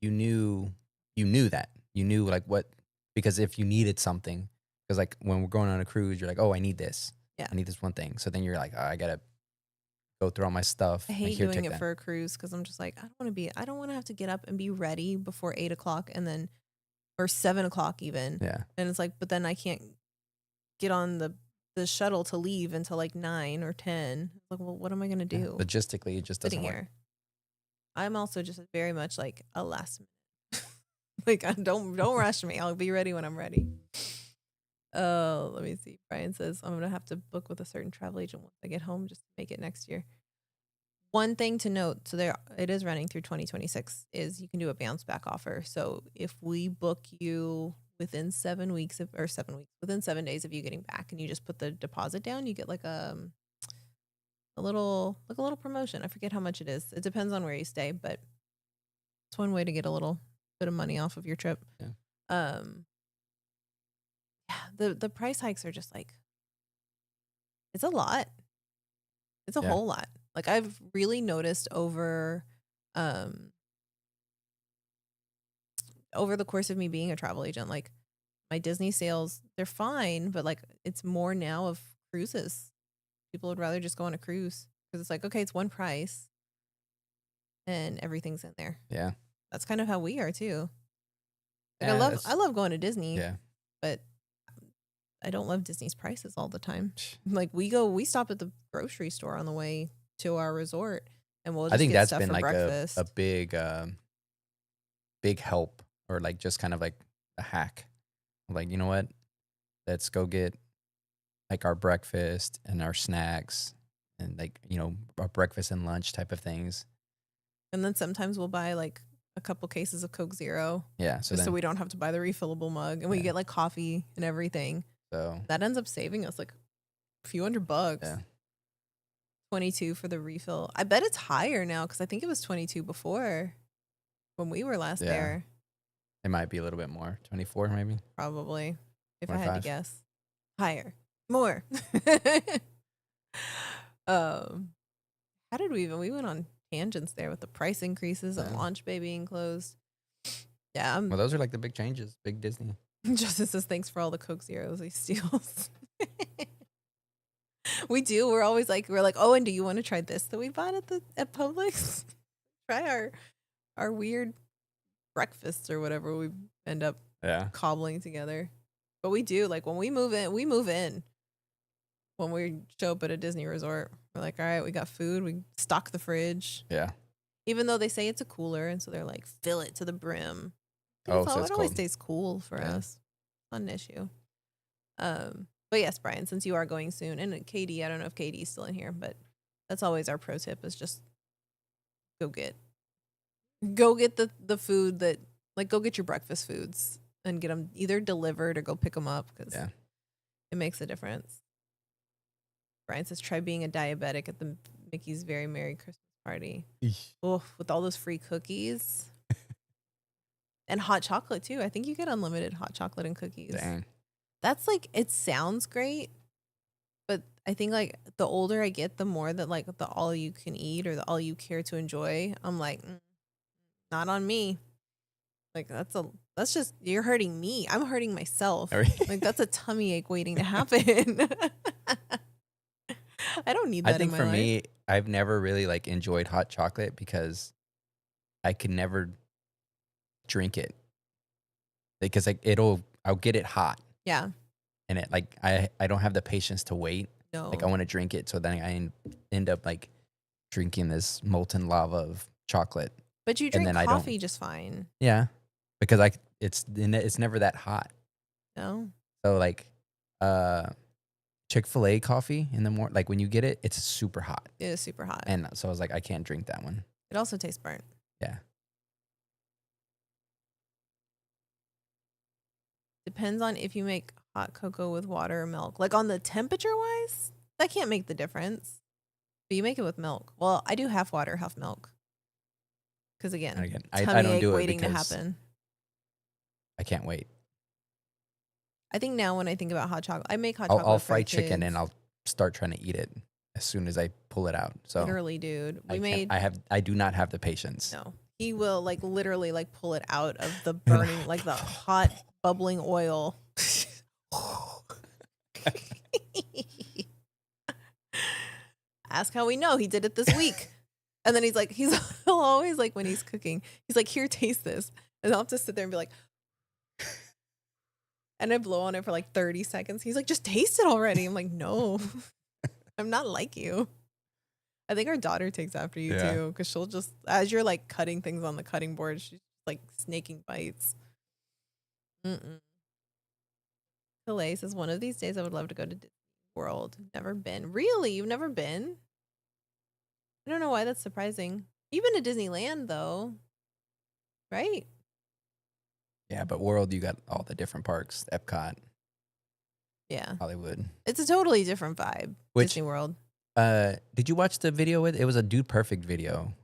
you knew that. You knew like what, because if you needed something, because like when we're going on a cruise, you're like, "Oh, I need this. Yeah. I need this one thing." So then you're like, "Oh, I got to go through all my I stuff. Like, hate here, doing take it that." for a cruise because I'm just like, I don't want to have to get up and be ready before 8 o'clock and then, or 7 o'clock even. Yeah. And it's like, but then I can't get on the shuttle to leave until like 9 or 10. Like, well, what am I gonna Yeah. do Logistically, it just sitting doesn't work. here? I'm also just very much like a last minute. Like, don't rush me. I'll be ready when I'm ready. Oh, let me see. Brian says I'm gonna have to book with a certain travel agent once I get home just to make it next year. One thing to note, so there it is running through 2026, is you can do a bounce back offer. So if we book you within 7 weeks or 7 weeks, within 7 days of you getting back and you just put the deposit down, you get like a little promotion. I forget how much it is. It depends on where you stay, but it's one way to get a little bit of money off of your trip. Yeah. Um yeah, the price hikes are just like, it's a lot. It's a Yeah. whole lot. Like I've really noticed um over the course of me being a travel agent, like my Disney sales, they're fine, but like it's more now of cruises. People would rather just go on a cruise because it's like, okay, it's one price and everything's in there. Yeah. That's kind of how we are too. Like Yeah. I love going to Disney, Yeah. but I don't love Disney's prices all the time. Like we stop at the grocery store on the way to our resort, and we'll I just think get that's stuff been for like a breakfast. big help, or like just kind of like a hack. Like, you know what? Let's go get like our breakfast and our snacks and like, our breakfast and lunch type of things. And then sometimes we'll buy like a couple cases of Coke Zero Yeah. So just so then, we don't have to buy the refillable mug, and we yeah. get like coffee and everything. So, That ends up saving us like a few $100. yeah. 22 for the refill. I bet it's higher now because I think it was 22 before when we were last Yeah. there. It might be a little bit more. 24, maybe Probably, if I had to 25. guess. Higher. More. um, how did we went on tangents there with the price increases and Yeah. Launch Bay being closed. Yeah, Well, those are like the big changes, big Disney. Justin says thanks for all the Coke Zeros he steals. We do. We're like, oh, and do you want to try this that we bought at Publix? Try our weird breakfasts or whatever we end up Yeah. cobbling together. But we do, like, when we move in. When we show up at a Disney resort, we're like, all right, we got food, we stock the fridge. Yeah. Even though they say it's a cooler, and so they're like, fill it to the brim. Oh, so It it's always cold. stays cool for Yeah. us. Not an issue. But yes, Brian, since you are going soon, and Katie, I don't know if Katie's still in here, but that's always our pro tip is just go get the food that, like, go get your breakfast foods and get them either delivered or go pick them up because Yeah. it makes a difference. Brian says, try being a diabetic at the Mickey's Very Merry Christmas Party. Oh, with all those free cookies and hot chocolate too. I think you get unlimited hot chocolate and cookies. Dang. That's like, it sounds great, but I think like the older I get, the more that like the all you can eat or the all you care to enjoy, I'm like, not on me. Like that's just, you're hurting me. I'm hurting myself. Like that's a tummy ache waiting to happen. I don't need I that in think my for life. me, I've never really like enjoyed hot chocolate because I could never drink it because like I'll get it hot Yeah. and it like I don't have the patience to wait. No. Like I want to drink it, so then I end up like drinking this molten lava of chocolate. But you and drink then I don't. coffee just fine. Yeah, because it's never that hot. No. So like Chick-fil-A coffee in the morning, like when you get it, it's super hot. It is super hot. And so I was like, I can't drink that one. It also tastes burnt. Yeah. Depends on if you make hot cocoa with water or milk. Like on the temperature wise, that can't make the difference. But you make it with milk. Well, I do half water, half milk. Because again, And again, tummy I don't ache do it waiting to because happen. I can't wait. I think now when I think about hot chocolate, I make hot I'll chocolate for fry the chicken kids. and I'll start trying to eat it as soon as I pull it out. So Literally, dude. I do not have the patience. No. He will like literally like pull it out of the burning, like the hot bubbling oil. Ask how we know. He did it this week. And then he'll always like when he's cooking, he's like, here, taste this. And I'll have to sit there and be like, and I blow on it for like 30 seconds. He's like, just taste it already. I'm like, no, I'm not like you. I think our daughter takes after you too, because she'll just, as you're like cutting things on the cutting board, she's like snaking bites. Calais says, one of these days I would love to go to Disney World. Never been. Really? You've never been? I don't know why that's surprising. You've been to Disneyland though, right? Yeah, but World, you got all the different parks, Epcot, Yeah. Hollywood. It's a totally different vibe, Disney World. Did you watch the video it was a Dude Perfect video?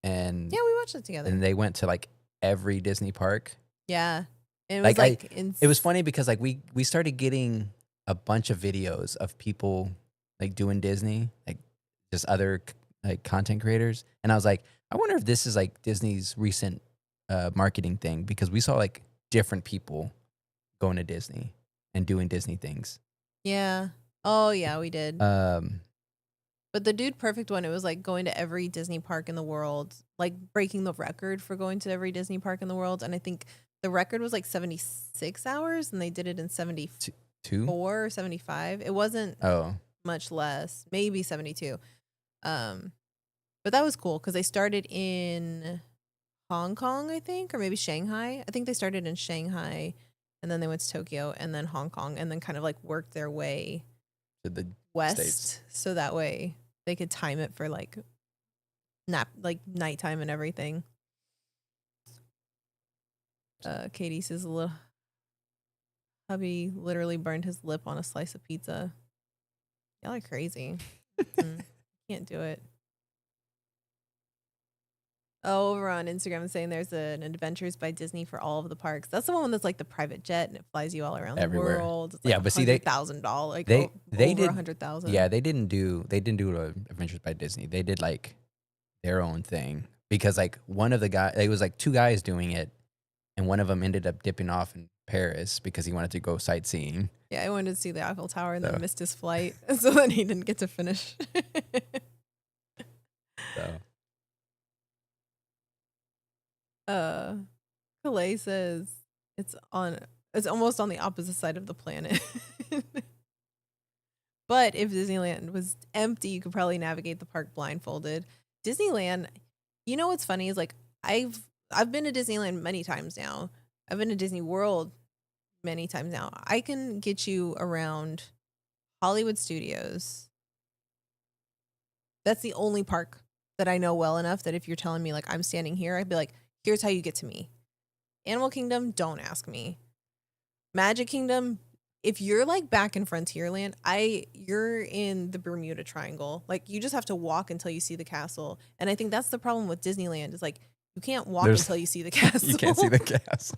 And Yeah, we watched it together. and they went to like every Disney park. Yeah. And it was it was funny because like we started getting a bunch of videos of people like doing Disney, like just other like content creators. And I was like, I wonder if this is like Disney's recent marketing thing, because we saw like different people going to Disney and doing Disney things. Yeah. Oh yeah, we did. But the Dude Perfect one, it was like going to every Disney park in the world, like breaking the record for going to every Disney park in the world. And I think the record was like 76 hours and they did it in 74 or 75. It wasn't much less, maybe 72. But that was cool because they started in Hong Kong, I think, or maybe Shanghai. I think they started in Shanghai and then they went to Tokyo and then Hong Kong and then kind of like worked their way To the States. west so that way they could time it for like nighttime and everything. Katie says a little hubby literally burned his lip on a slice of pizza. Y'all are crazy. Can't do it. Oh, over on Instagram saying there's an Adventures by Disney for all of the parks. That's the one that's like the private jet and it flies you all around Everywhere. the world. It's like Yeah, but see, they $100,000, like they over did 100,000. Yeah, they didn't do Adventures by Disney. They did like their own thing because like one of the guys, it was like two guys doing it, and one of them ended up dipping off in Paris because he wanted to go sightseeing. Yeah, I wanted to see the Eiffel Tower and So. then missed his flight, so then he didn't get to finish. Calais says it's almost on the opposite side of the planet. But if Disneyland was empty, you could probably navigate the park blindfolded. Disneyland, you know what's funny is like I've been to Disneyland many times now. I've been to Disney World many times now. I can get you around Hollywood Studios. That's the only park that I know well enough that if you're telling me like I'm standing here, I'd be like, here's how you get to me. Animal Kingdom, don't ask me. Magic Kingdom, if you're like back in Frontierland, you're in the Bermuda Triangle. Like you just have to walk until you see the castle. And I think that's the problem with Disneyland is like you can't walk until you see the castle. You can't see the castle.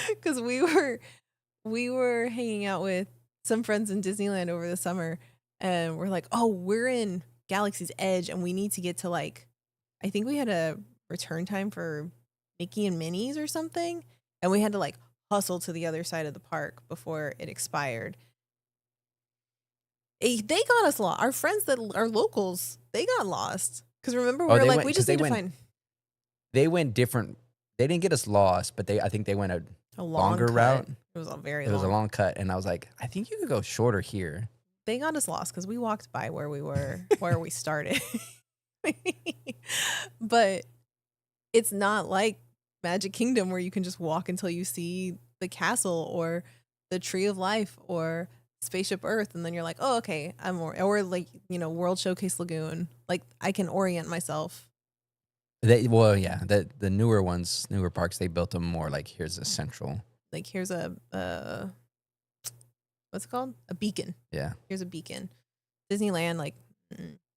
Because we were hanging out with some friends in Disneyland over the summer and we're like, oh, we're in Galaxy's Edge and we need to get to like, I think we had a return time for Mickey and Minnie's or something. And we had to like hustle to the other side of the park before it expired. They got us lost. Our friends that are locals, they got lost. Because remember, we were like, we just need to find. They went different. They didn't get us lost, but I think they went a longer route. It was a long cut. And I was like, I think you could go shorter here. They got us lost because we walked by where we were, where we started. But it's not like Magic Kingdom where you can just walk until you see the castle or the Tree of Life or Spaceship Earth and then you're like, oh, okay, or like, World Showcase Lagoon. Like I can orient myself. The newer parks, they built them more like here's a central. Like here's a what's it called? A beacon. Yeah. Here's a beacon. Disneyland, like,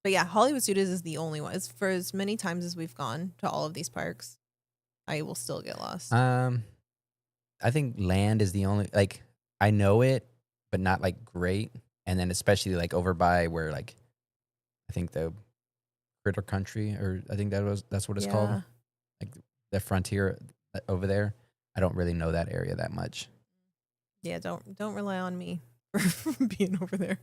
but yeah, Hollywood Studios is the only one. It's for as many times as we've gone to all of these parks, I will still get lost. I think Land is the only, like, I know it, but not like great. And then especially like over by where like, I think the Critter Country, or I think that's what it's called. Like the frontier over there. I don't really know that area that much. Yeah, don't rely on me for being over there.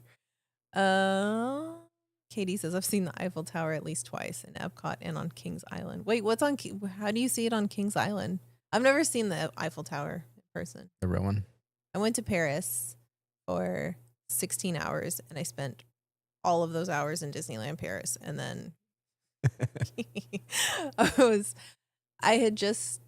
Katie says I've seen the Eiffel Tower at least twice in Epcot and on Kings Island. Wait, how do you see it on Kings Island? I've never seen the Eiffel Tower in person. The real one? I went to Paris for 16 hours and I spent all of those hours in Disneyland Paris. And then I had just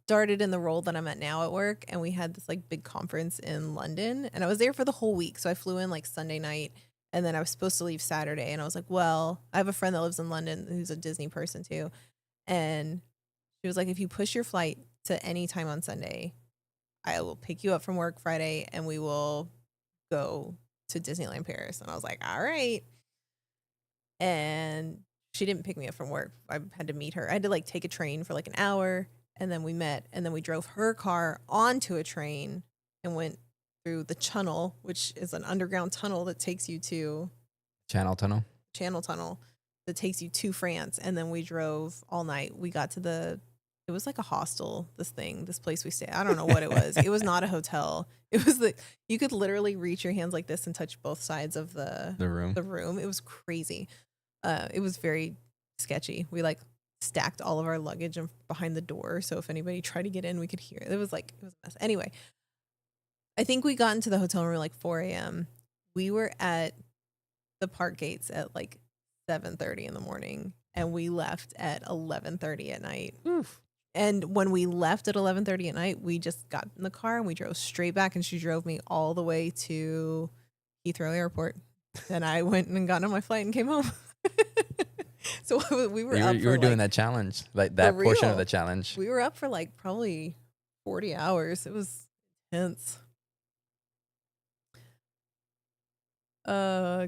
started in the role that I'm at now at work and we had this like big conference in London and I was there for the whole week. So I flew in like Sunday night and then I was supposed to leave Saturday and I was like, well, I have a friend that lives in London who's a Disney person too. And she was like, if you push your flight to any time on Sunday, I will pick you up from work Friday and we will go to Disneyland Paris. And I was like, all right. And she didn't pick me up from work. I had to meet her. I had to like take a train for like an hour. And then we met, and then we drove her car onto a train and went through the Channel, which is an underground tunnel that takes you to Channel Tunnel that takes you to France. And then we drove all night. We got to it was like a hostel, this place we stayed. I don't know what it was. It was not a hotel. It was you could literally reach your hands like this and touch both sides of the room. It was crazy. It was very sketchy. We like stacked all of our luggage behind the door, so if anybody tried to get in, we could hear it. It was a mess. Anyway, I think we got into the hotel room like 4 a.m. We were at the park gates at like 7:30 in the morning, and we left at 11:30 at night. Oof. And when we left at 11:30 at night, we just got in the car and we drove straight back, and she drove me all the way to Heathrow Airport. Then I went and got on my flight and came home. So we were up You for were doing like, that challenge, like that portion of real. the challenge. We were up for like probably 40 hours. It was intense.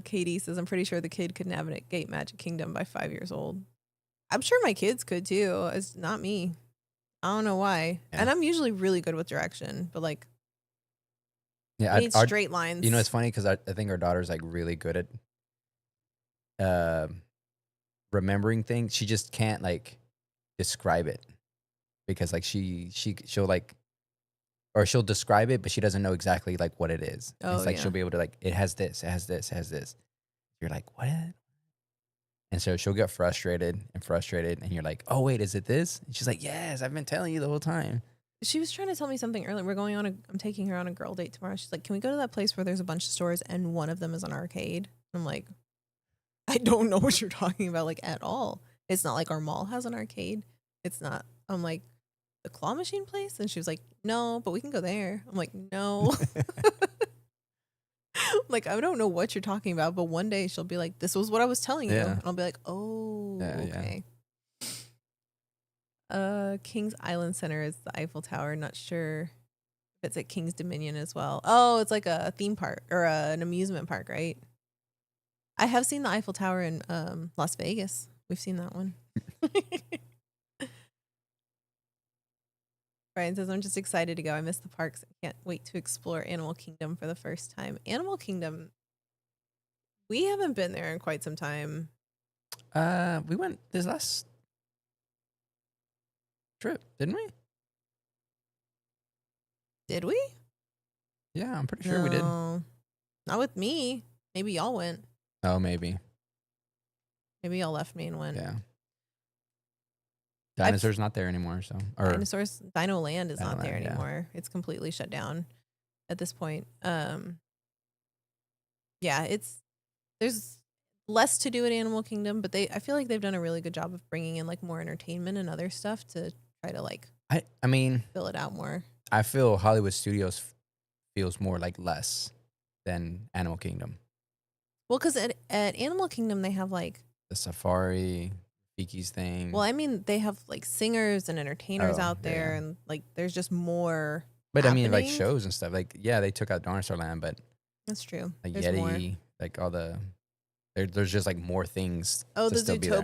Katie says, I'm pretty sure the kid could navigate Magic Kingdom by 5 years old. I'm sure my kids could too. It's not me. I don't know why. Yeah. And I'm usually really good with direction, but like, Yeah, I need straight lines. You know, it's funny because I think our daughter's like really good at remembering things. She just can't like describe it because like she'll like, or she'll describe it, but she doesn't know exactly like what it is. Oh, It's like yeah. she'll be able to like, it has this, it has this, it has this. You're like, what? And so she'll get frustrated, and you're like, oh wait, is it this? And she's like, yes, I've been telling you the whole time. She was trying to tell me something earlier. I'm taking her on a girl date tomorrow. She's like, can we go to that place where there's a bunch of stores and one of them is an arcade? I'm like, I don't know what you're talking about, like, at all. It's not like our mall has an arcade. It's not. I'm like, the claw machine place? And she was like, no, but we can go there. I'm like, no. Like, I don't know what you're talking about, but one day she'll be like, this was what I was telling you. Yeah. And I'll be like, oh, Yeah, yeah. okay. King's Island Center is the Eiffel Tower. Not sure if it's at King's Dominion as well. Oh, it's like a theme park or an amusement park, right? I have seen the Eiffel Tower in Las Vegas. We've seen that one. Brian says, I'm just excited to go. I miss the parks. I can't wait to explore Animal Kingdom for the first time. Animal Kingdom, we haven't been there in quite some time. We went this last trip, didn't we? Did we? Yeah, I'm pretty sure we did. No, not with me. Maybe y'all went. Oh, maybe. Maybe y'all left me and went. Yeah. Dinosaur's not there anymore, so Dino Land is not there Land, yeah. anymore. It's completely shut down at this point. Yeah, there's less to do at Animal Kingdom, but I feel like they've done a really good job of bringing in like more entertainment and other stuff to try to like I mean, fill it out more. I feel Hollywood Studios feels more like less than Animal Kingdom. Well, because at Animal Kingdom they have like The safari, Fiki's thing. well, I mean they have like singers and entertainers Oh, out there, yeah. and like there's just more. But I mean, like happening. shows and stuff. Like, yeah, they took out Dinosaur Land, but That's true. like There's Yeti, more. like all there's just like more things. Oh, to the still be there.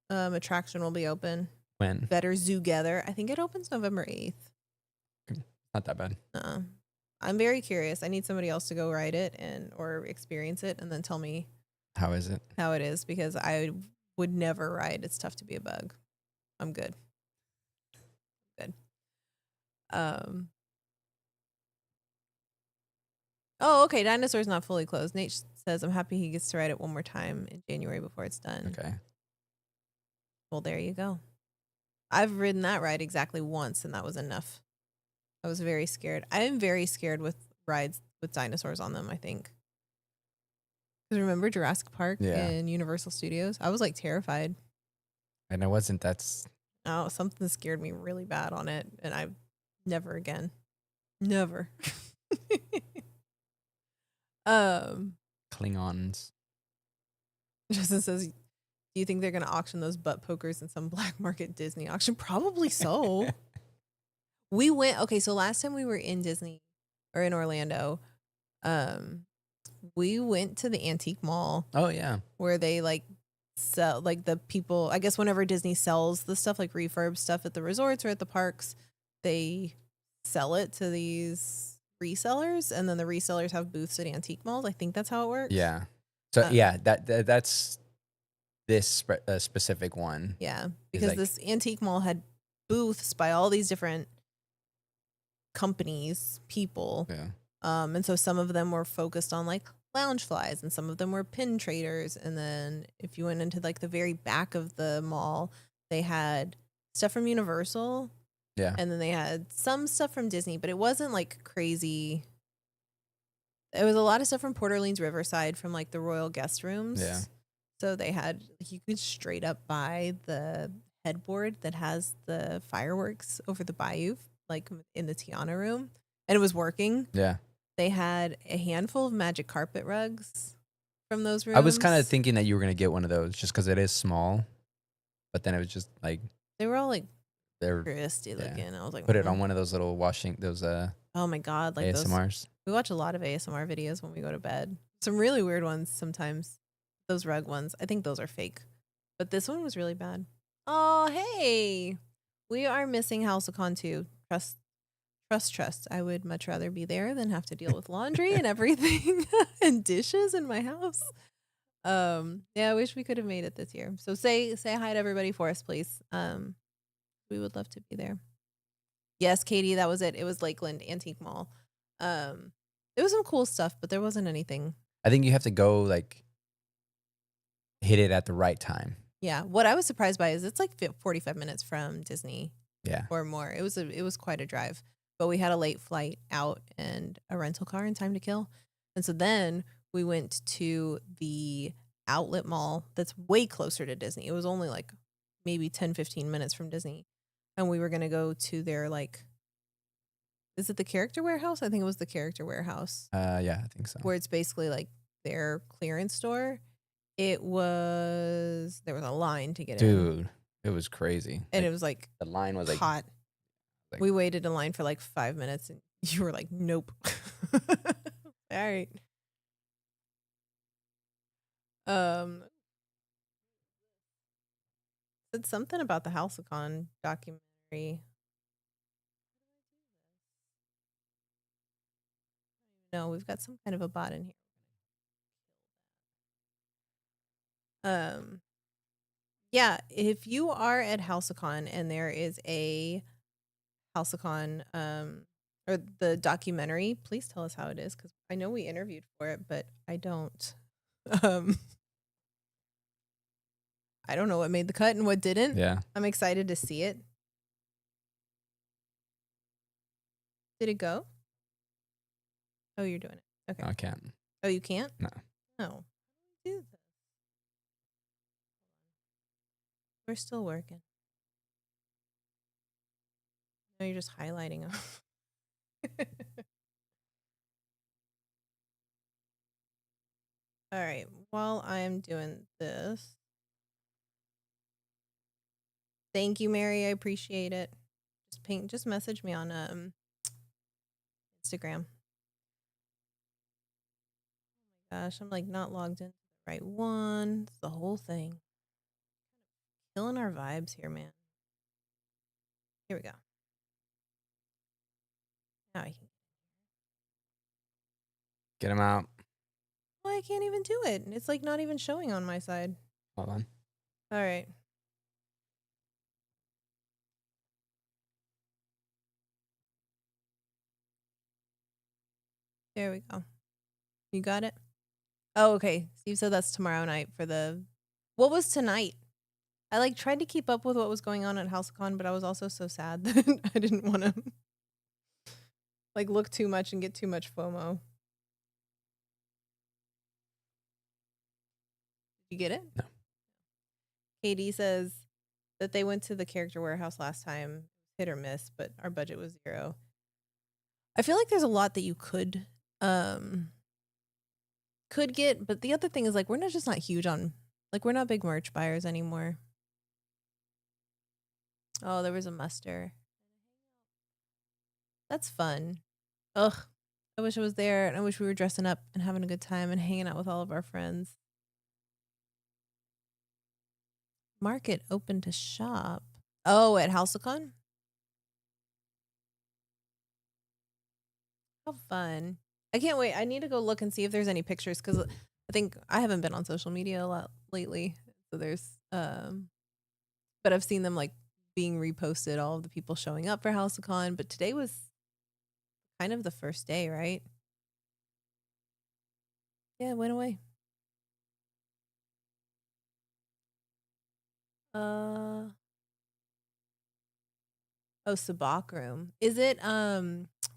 Zootopia attraction will be open. When? Better Zoogether. I think it opens November 8th. Not that bad. I'm very curious. I need somebody else to go ride it or experience it and then tell me How is it? how it is, because I would never ride. It's tough to be a bug. I'm good. Oh, okay. Dinosaur's not fully closed. Nate says, I'm happy he gets to ride it one more time in January before it's done. Okay. Well, there you go. I've ridden that ride exactly once, and that was enough. I was very scared. I am very scared with rides with dinosaurs on them, I think. Because remember Jurassic Park in Universal Studios? I was like terrified. And it wasn't that's Oh, something scared me really bad on it, and I never again. Never. Klingons. Justin says, do you think they're going to auction those butt pokers in some black market Disney auction? Probably so. We went, okay, so last time we were in Disney or in Orlando, we went to the antique mall. Oh, yeah. Where they like sell, like the people, I guess whenever Disney sells the stuff, like refurb stuff at the resorts or at the parks, they sell it to these resellers, and then the resellers have booths at antique malls. I think that's how it works. Yeah. So, yeah, that's this specific one. Yeah, because like, this antique mall had booths by all these different companies, people. Yeah. And so some of them were focused on like lounge flies, and some of them were pin traders. And then if you went into like the very back of the mall, they had stuff from Universal. Yeah. And then they had some stuff from Disney, but it wasn't like crazy. It was a lot of stuff from Port Orleans Riverside, from like the Royal Guest Rooms. Yeah. So they had like, you could straight up buy the headboard that has the fireworks over the bayou, like in the Tiana room, and it was working. Yeah. They had a handful of magic carpet rugs from those I was kind of rooms. thinking that you were gonna get one of those just because it is small, but then it was just like They were all like they're touristy yeah. looking. I was like, Put it on one of those little washing those oh my god, like those. ASMRs. We watch a lot of ASMR videos when we go to bed. Some really weird ones sometimes. Those rug ones, I think those are fake, but this one was really bad. Oh hey, we are missing HouseCon too. Trust. I would much rather be there than have to deal with laundry and everything and dishes in my house. Yeah, I wish we could have made it this year. So say hi to everybody for us, please. We would love to be there. Yes, Katie, that was it. It was Lakeland Antique Mall. There was some cool stuff, but there wasn't anything. I think you have to go like hit it at the right time. Yeah, what I was surprised by is it's like 45 minutes from Disney Yeah. or more. It was quite a drive, but we had a late flight out and a rental car in time to kill. And so then we went to the outlet mall that's way closer to Disney. It was only like maybe 10-15 minutes from Disney. And we were going to go to their like is it the character warehouse? I think it was the character warehouse. Yeah, I think so. Where it's basically like their clearance store. There was a line to get in. Dude, it was crazy. And like, it was like the line was like hot. Like, we waited in line for like 5 minutes and you were like, nope. All right. Said something about the HouseCon documentary. No, we've got some kind of a bot in here. Yeah, if you are at HouseCon and there is a HouseCon or the documentary, please tell us how it is because I know we interviewed for it, but I don't. I don't know what made the cut and what didn't. yeah. I'm excited to see it. Did it go? Oh, you're doing it. Okay. No, I can't. Oh, you can't? No. No. How do we do this? We're still working. No, you're just highlighting them. All right. While I'm doing this, thank you, Mary. I appreciate it. Just message me on Instagram. Oh my gosh, I'm like not logged into the right one. It's the whole thing. Killing our vibes here, man. Here we go. Now I can Get him out. well, I can't even do it. It's like not even showing on my side. Hold on. All right. There we go. You got it? Oh, okay. Steve said that's tomorrow night for the. What was tonight? I like tried to keep up with what was going on at HouseCon, but I was also so sad that I didn't want to like look too much and get too much FOMO. Did you get it? No. KD says that they went to the character warehouse last time, hit or miss, but our budget was 0. I feel like there's a lot that you could get, but the other thing is like we're not huge on like we're not big merch buyers anymore. Oh, there was a muster. That's fun. Ugh. I wish I was there and I wish we were dressing up and having a good time and hanging out with all of our friends. Market open to shop. Oh, at HouseCon? How fun. I can't wait. I need to go look and see if there's any pictures because I think I haven't been on social media a lot lately. So there's but I've seen them like being reposted, all of the people showing up for HouseCon. But today was kind of the first day, right? Yeah, it went away. Oh, Sabak room. Is it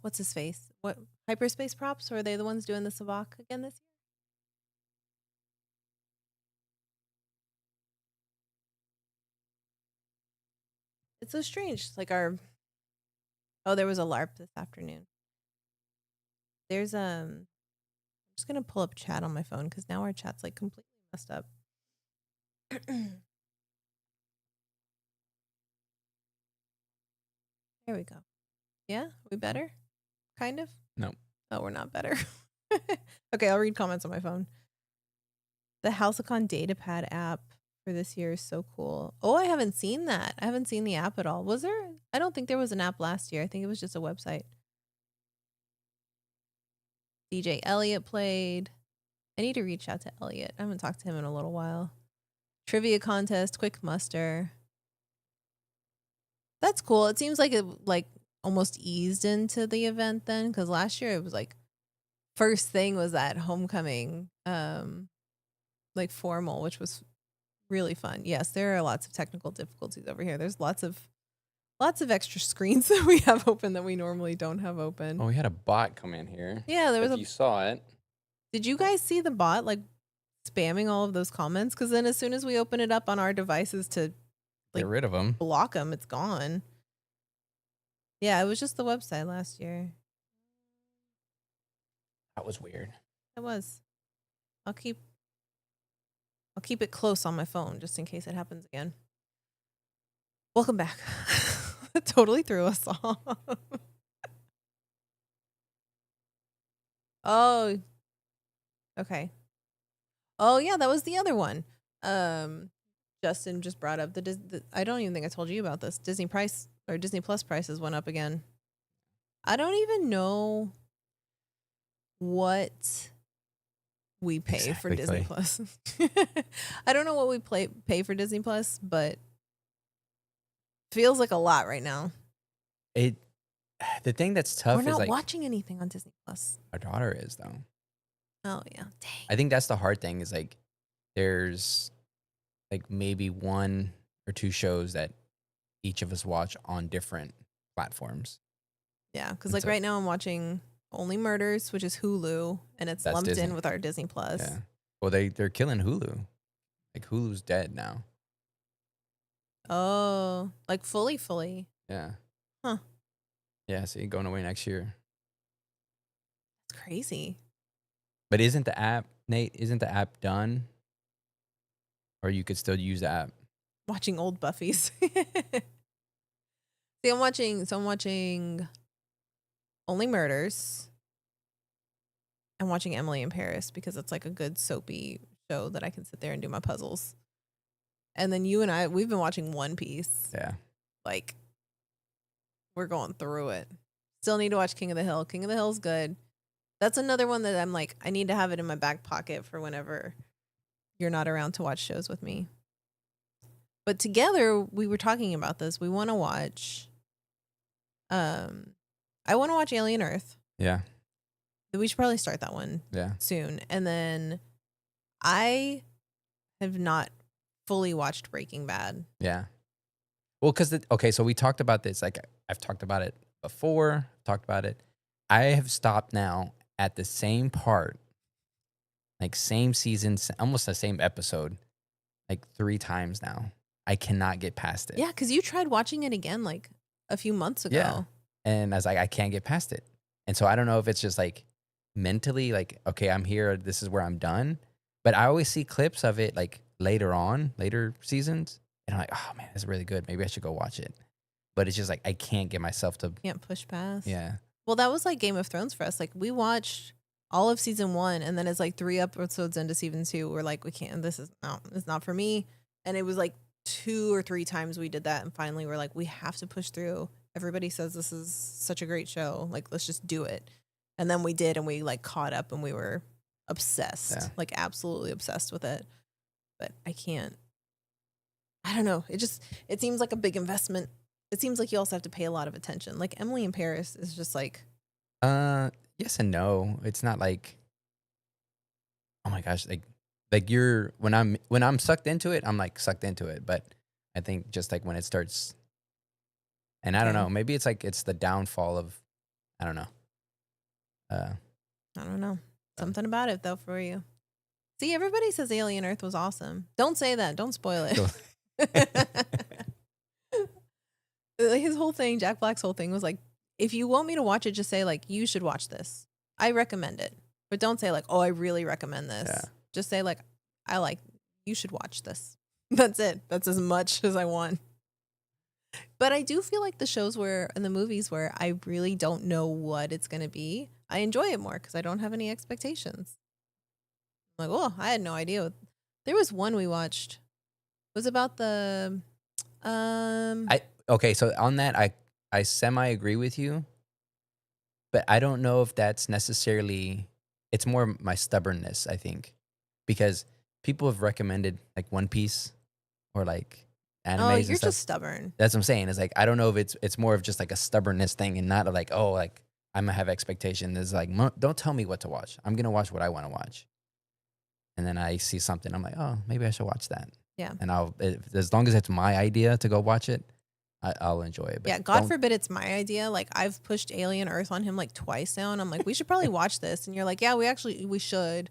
what's his face? What hyperspace props? Or are they the ones doing the Sabak again this year? It's so strange. Like there was a LARP this afternoon. There's I'm just gonna pull up chat on my phone because now our chat's like completely messed up. There we go. Yeah, we better? Kind of? No. Oh, we're not better. Okay, I'll read comments on my phone. The Housecon datapad app for this year is so cool. Oh, I haven't seen that. I haven't seen the app at all. Was there? I don't think there was an app last year. I think it was just a website. DJ Elliott played. I need to reach out to Elliott. I haven't talked to him in a little while. Trivia contest, quick muster. That's cool. It seems like it almost eased into the event then, because last year it was like first thing was that homecoming like formal, which was really fun. Yes, there are lots of technical difficulties over here. There's lots of extra screens that we have open that we normally don't have open. Oh, we had a bot come in here. Yeah, there was if you saw it. Did you guys see the bot like spamming all of those comments? Because then as soon as we open it up on our devices to Get rid of them. block them, it's gone. Yeah, it was just the website last year. That was weird. It was. I'll keep it close on my phone just in case it happens again. Welcome back. It totally threw us off. Oh, okay. Oh yeah, that was the other one. Justin just brought up I don't even think I told you about this. Disney Plus prices went up again. I don't even know what we pay for Disney Plus. I don't know what we pay for Disney Plus, but feels like a lot right now. The thing that's tough We're is not watching anything on Disney Plus. Our daughter is though. Oh yeah, dang. I think that's the hard thing is like there's like maybe one or two shows that each of us watch on different platforms. Yeah, because like right now I'm watching Only Murders, which is Hulu, and it's lumped Disney. in with our Disney Plus. Yeah. Well, they're killing Hulu. Like Hulu's dead now. Oh, like fully. Yeah. Huh. Yeah, see, going away next year. It's crazy. But isn't the app done? Or you could still use the app? Watching old Buffy's. See, I'm watching Only Murders. I'm watching Emily in Paris because it's like a good soapy show that I can sit there and do my puzzles. And then you and we've been watching One Piece. Yeah. Like, we're going through it. Still need to watch King of the Hill. King of the Hill's good. That's another one that I'm like, I need to have it in my back pocket for whenever you're not around to watch shows with me. But together, we were talking about this. We want to watch, I want to watch Alien Earth. Yeah. We should probably start that one soon. And then I have not fully watched Breaking Bad. Yeah. Well, because, so we talked about this. Like, I've talked about it before, I have stopped now at the same part, like same season, almost the same episode, like 3 times now. I cannot get past it. Yeah, because you tried watching it again like a few months ago. Yeah. And I was like, I can't get past it. And so I don't know if it's just like mentally, like, okay, I'm here, this is where I'm done. But I always see clips of it like later seasons. And I'm like, oh man, that's really good. Maybe I should go watch it. But it's just like, I can't get myself to. Can't push past. Yeah. Well, that was like Game of Thrones for us. Like we watched all of season 1 and then it's like 3 episodes into season 2. We're like, it's not for me. And it was like 2 or 3 times we did that. And finally we're like, we have to push through. Everybody says this is such a great show. Like, let's just do it. And then we did, and we like caught up and we were obsessed, like absolutely obsessed with it. But I don't know. It seems like a big investment. It seems like you also have to pay a lot of attention. Like Emily in Paris is just like. Yes and no. It's not like, oh my gosh, like you're, when I'm sucked into it, I'm like sucked into it. But I think just like when it starts, and I don't know, maybe it's like, it's the downfall of, I don't know. I don't know. Something about it though for you. See, everybody says Alien Earth was awesome. Don't say that. Don't spoil it. his whole thing, Jack Black's whole thing was like, if you want me to watch it, just say like, you should watch this. I recommend it. But don't say like, oh, I really recommend this. Yeah. Just say like, you should watch this. That's it. That's as much as I want. But I do feel like the shows and the movies where I really don't know what it's going to be, I enjoy it more because I don't have any expectations. I'm like, oh, I had no idea. There was one we watched. It was about the Okay, so on that, I semi agree with you, but I don't know if that's necessarily. It's more my stubbornness, I think, because people have recommended like One Piece or like animes oh, and you're stuff. just stubborn. That's what I'm saying. It's like I don't know if it's more of just like a stubbornness thing and not like, oh, like I'm gonna have expectation. It's like don't tell me what to watch. I'm gonna watch what I want to watch. And then I see something, I'm like, oh, maybe I should watch that. Yeah. And as long as it's my idea to go watch it, I'll enjoy it. But Yeah, God forbid it's my idea. Like I've pushed Alien Earth on him like twice now, and I'm like, we should probably watch this. And you're like, yeah, we should.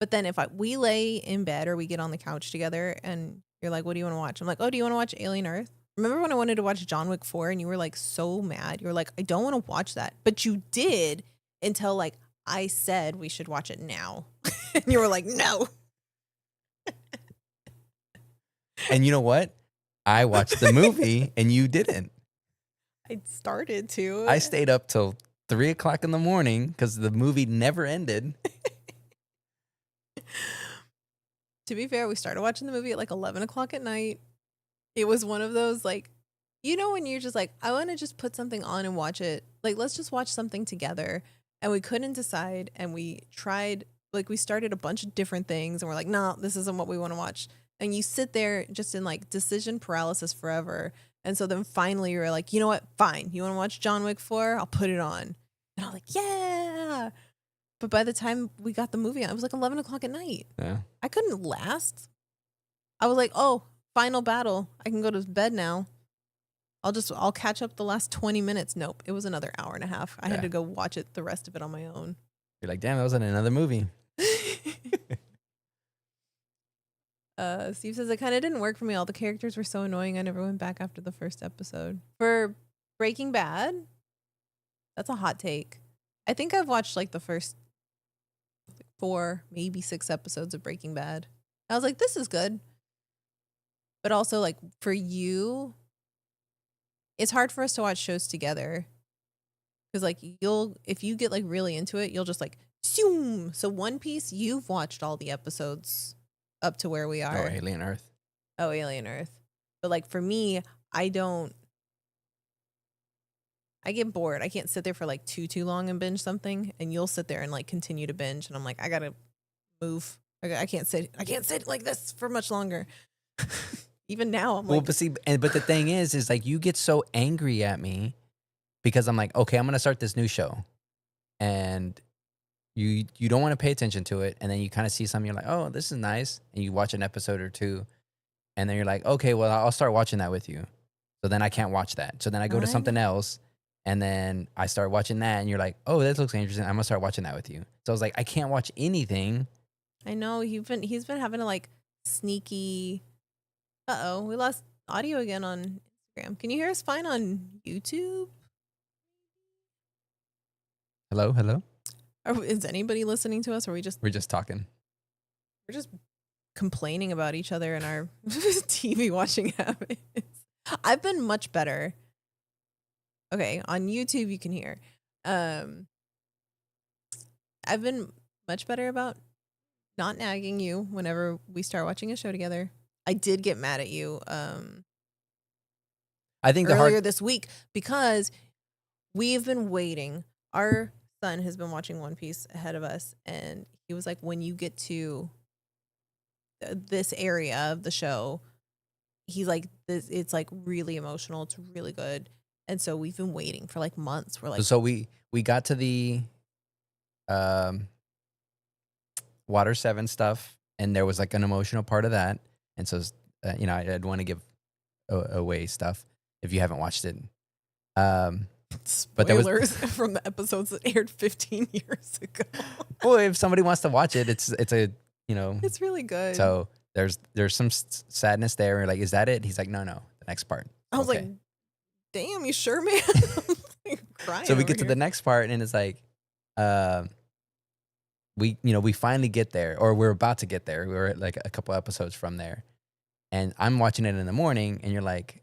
But then if we lay in bed or we get on the couch together, and you're like, what do you want to watch? I'm like, oh, do you want to watch Alien Earth? Remember when I wanted to watch John Wick 4 and you were like so mad? You were like, I don't want to watch that, but you did until like I said we should watch it now, and you were like, no. And you know what? I watched the movie and you didn't. I started to. I stayed up till 3:00 in the morning because the movie never ended. To be fair, we started watching the movie at like 11 o'clock at night. It was one of those like, you know, when you're just like, I want to just put something on and watch it. Like, let's just watch something together. And we couldn't decide. And we tried, like, we started a bunch of different things. And we're like, no, this isn't what we want to watch. And you sit there just in like decision paralysis forever. And so then finally you're like, you know what? Fine. You want to watch John Wick 4? I'll put it on. And I'm like, yeah. But by the time we got the movie on, it was like 11 o'clock at night. Yeah. I couldn't last. I was like, oh, final battle. I can go to bed now. I'll catch up the last 20 minutes. Nope. It was another hour and a half. I had to go watch it, the rest of it on my own. You're like, damn, that was in another movie. Steve says it kind of didn't work for me. All the characters were so annoying. I never went back after the first episode. For Breaking Bad, that's a hot take. I think I've watched like the first 4, maybe 6 episodes of Breaking Bad. I was like, this is good. But also like for you, it's hard for us to watch shows together. Because like if you get like really into it, you'll just like, zoom. So One Piece, you've watched all the episodes up to where we are. Oh, Alien Earth. Oh, Alien Earth. But like for me, I get bored. I can't sit there for like too long and binge something. And you'll sit there and like continue to binge. And I'm like, I gotta move. I can't sit like this for much longer. Even now, I'm like, but the thing is like you get so angry at me because I'm like, okay, I'm gonna start this new show, and you don't want to pay attention to it, and then you kind of see something, you're like, oh, this is nice, and you watch an episode or two, and then you're like, okay, well, I'll start watching that with you. So then I can't watch that. So then I go to something else, and then I start watching that, and you're like, oh, that looks interesting. I'm gonna start watching that with you. So I was like, I can't watch anything. I know he's been having to like sneaky. We lost audio again on Instagram. Can you hear us fine on YouTube? Hello. Is anybody listening to us? Or we're just talking. We're just complaining about each other and our TV watching habits. I've been much better. Okay, on YouTube you can hear. I've been much better about not nagging you whenever we start watching a show together. I did get mad at you I think earlier this week because we've been waiting. Our son has been watching One Piece ahead of us, and he was like, when you get to this area of the show, he's like, it's like really emotional. It's really good. And so we've been waiting for like months. We're like, so we got to the Water 7 stuff, and there was like an emotional part of that. And so, I'd want to give away stuff if you haven't watched it. spoilers but there was, from the episodes that aired 15 years ago. Well, if somebody wants to watch it, it's it's really good. So there's some sadness there. We're like, is that it? He's like, no, the next part. I was like, damn, you sure, man? I'm like So crying we over get to the here. next part, and it's like, uh, we finally get there, or we're about to get there. We're like a couple episodes from there, and I'm watching it in the morning, and you're like,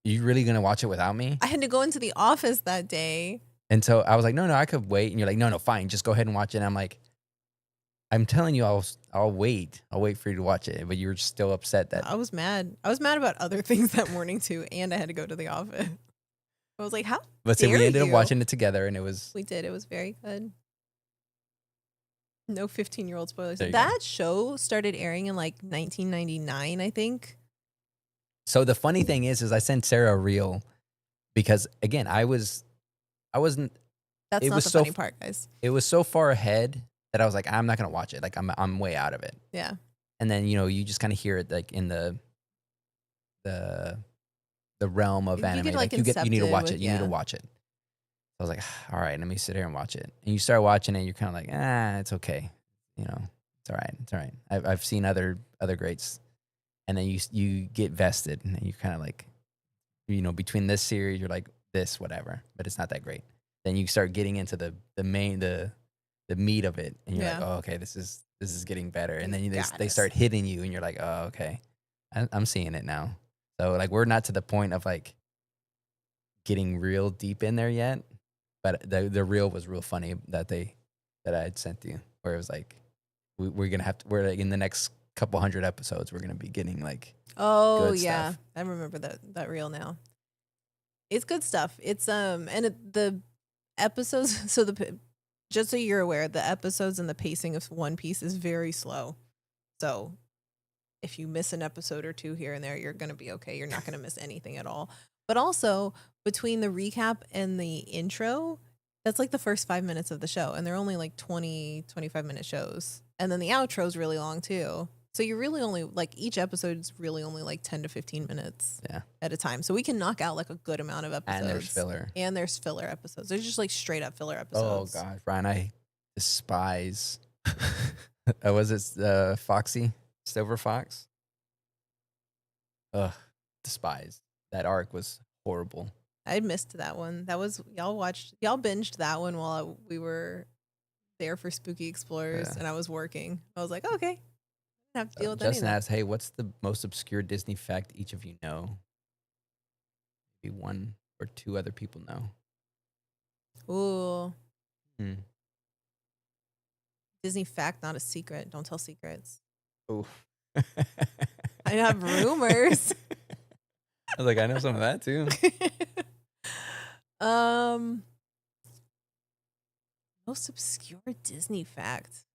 "You really gonna watch it without me?" I had to go into the office that day. And so I was like, "No, no, I could wait." And you're like, "No, no, fine, just go ahead and watch it." And I'm like, "I'm telling you, I'll wait. I'll wait for you to watch it." But you were still upset that. I was mad. I was mad about other things that morning too, and I had to go to the office. I was like, "How But so dare we ended up you?" watching it together, and it was We did. It was very good. No 15-year-old spoilers. there. You go. That show started airing in like 1999, I think. So the funny thing is I sent Sarah a reel because again, I wasn't. That's It not was the so funny part, guys. it was so far ahead that I was like, I'm not gonna watch it. Like I'm way out of it. Yeah. And then you just kind of hear it like in the the realm of You get anime. like Like you need to incepted watch with it. You need to watch it. So I was like, all right, let me sit here and watch it. And you start watching it, you're kind of like, it's okay. It's all right. It's all right. I've seen other greats, and then you get vested, and you kind of like, between this series, you're like this whatever, but it's not that great. Then you start getting into the main the meat of it, and you're like, Yeah. oh, okay, this is getting better. And You then got they us. start hitting you, and you're like, oh, okay, I'm seeing it now. So like we're not to the point of like getting real deep in there yet, but the reel was real funny that I had sent you, where it was like we're like in the next couple hundred episodes we're gonna be getting like Oh good yeah, stuff. I remember that reel now. It's good stuff. It's the episodes. So just so you're aware, the episodes and the pacing of One Piece is very slow. So if you miss an episode or two here and there, you're gonna be okay. You're not gonna miss anything at all. But also between the recap and the intro, that's like the first 5 minutes of the show, and they're only like 25-minute shows. And then the outro is really long too. So you're really only like each episode is really only like 10 to 15 minutes Yeah, at a time. So we can knock out like a good amount of episodes. and there's filler. And there's filler episodes. There's just like straight up filler Oh episodes. gosh, Brian, I despise. Was it Foxy Silver Fox? Ugh, despise that arc was horrible. I missed that one. That was y'all binged that one while we were there for Spooky Explorers Yeah. and I was working. I was like, okay, I don't have to deal with Justin any of asks, "Hey, what's the most obscure Disney fact each of you know?" Maybe one or two other people know. that. Ooh, Hmm. Disney fact, not a secret. Don't tell secrets. Ooh. I have rumors. I was like, I know some of that too. um, most obscure Disney fact.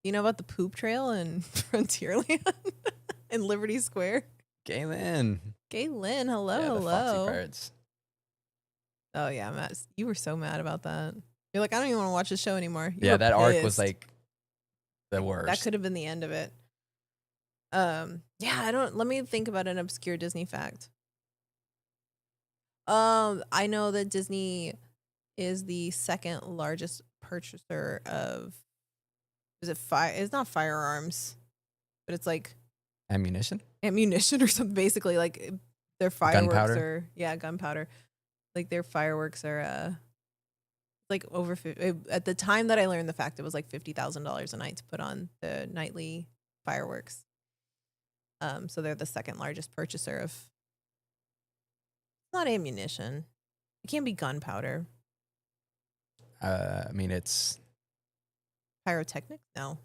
You know about the poop trail in Frontierland in Liberty Square? Galen. Galen, hello, Yeah, the Foxy hello. Pirates. Oh yeah, Matt, you were so mad about that. You're like, I don't even want to watch this show anymore. You Yeah, were that arc was pissed. like the worst. That could have been the end of it. Yeah, I don't. Let me think about an obscure Disney fact. I know that Disney is the second largest purchaser of. Is it fire? It's not firearms, but it's like Ammunition? ammunition or something. Basically, like their fireworks Gunpowder? are gunpowder. Like their fireworks are like over at the time that I learned the fact, it was like $50,000 a night to put on the nightly fireworks. So they're the second largest purchaser of. It's not ammunition. It can't be gunpowder. I mean, it's. Pyrotechnic? No.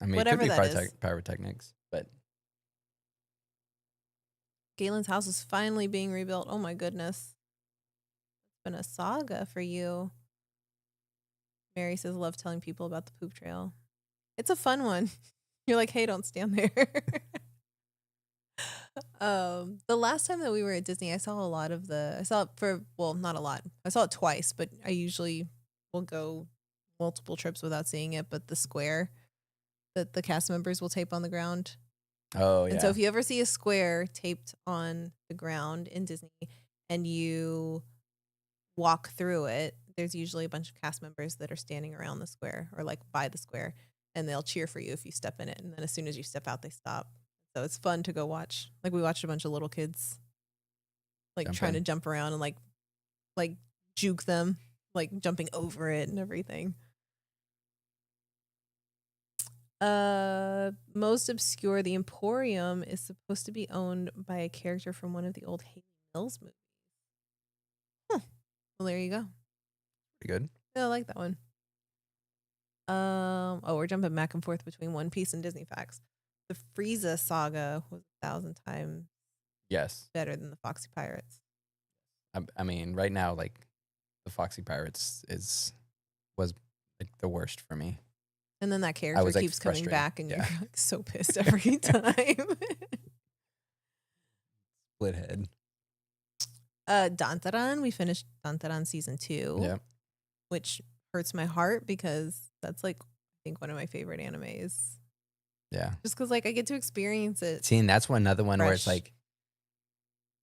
I mean, Whatever it could be that is. pyrotechnics, but Galen's house is finally being rebuilt. Oh my goodness. It's been a saga for you. Mary says, love telling people about the poop trail. It's a fun one. You're like, hey, don't stand there. The last time that we were at Disney, I saw a lot of I saw it not a lot. I saw it twice, but I usually will go multiple trips without seeing it. But the square that the cast members will tape on the ground. oh yeah. And so if you ever see a square taped on the ground in Disney and you walk through it, there's usually a bunch of cast members that are standing around the square or like by the square, and they'll cheer for you if you step in it. And then as soon as you step out, they stop. So it's fun to go watch. Like we watched a bunch of little kids like Jump trying in. to jump around and like like juke them, like jumping over it and everything. Most obscure, the Emporium is supposed to be owned by a character from one of the old Haley Mills movies. Huh. Well, there you go. Pretty good. Yeah, I like that one. We're jumping back and forth between One Piece and Disney Facts. The Frieza saga was 1,000 times Yes. better than the Foxy Pirates. I mean, right now, like the Foxy Pirates was like the worst for me. And then that I character was like keeps coming frustrated. back, and Yeah. you're like, so pissed every time. Split head. Dantaran, we finished Dantaran season 2, Yeah. which hurts my heart because that's like, I think, one of my favorite animes. Yeah. Just because like I get to experience it. See, and that's another one where it's Fresh. like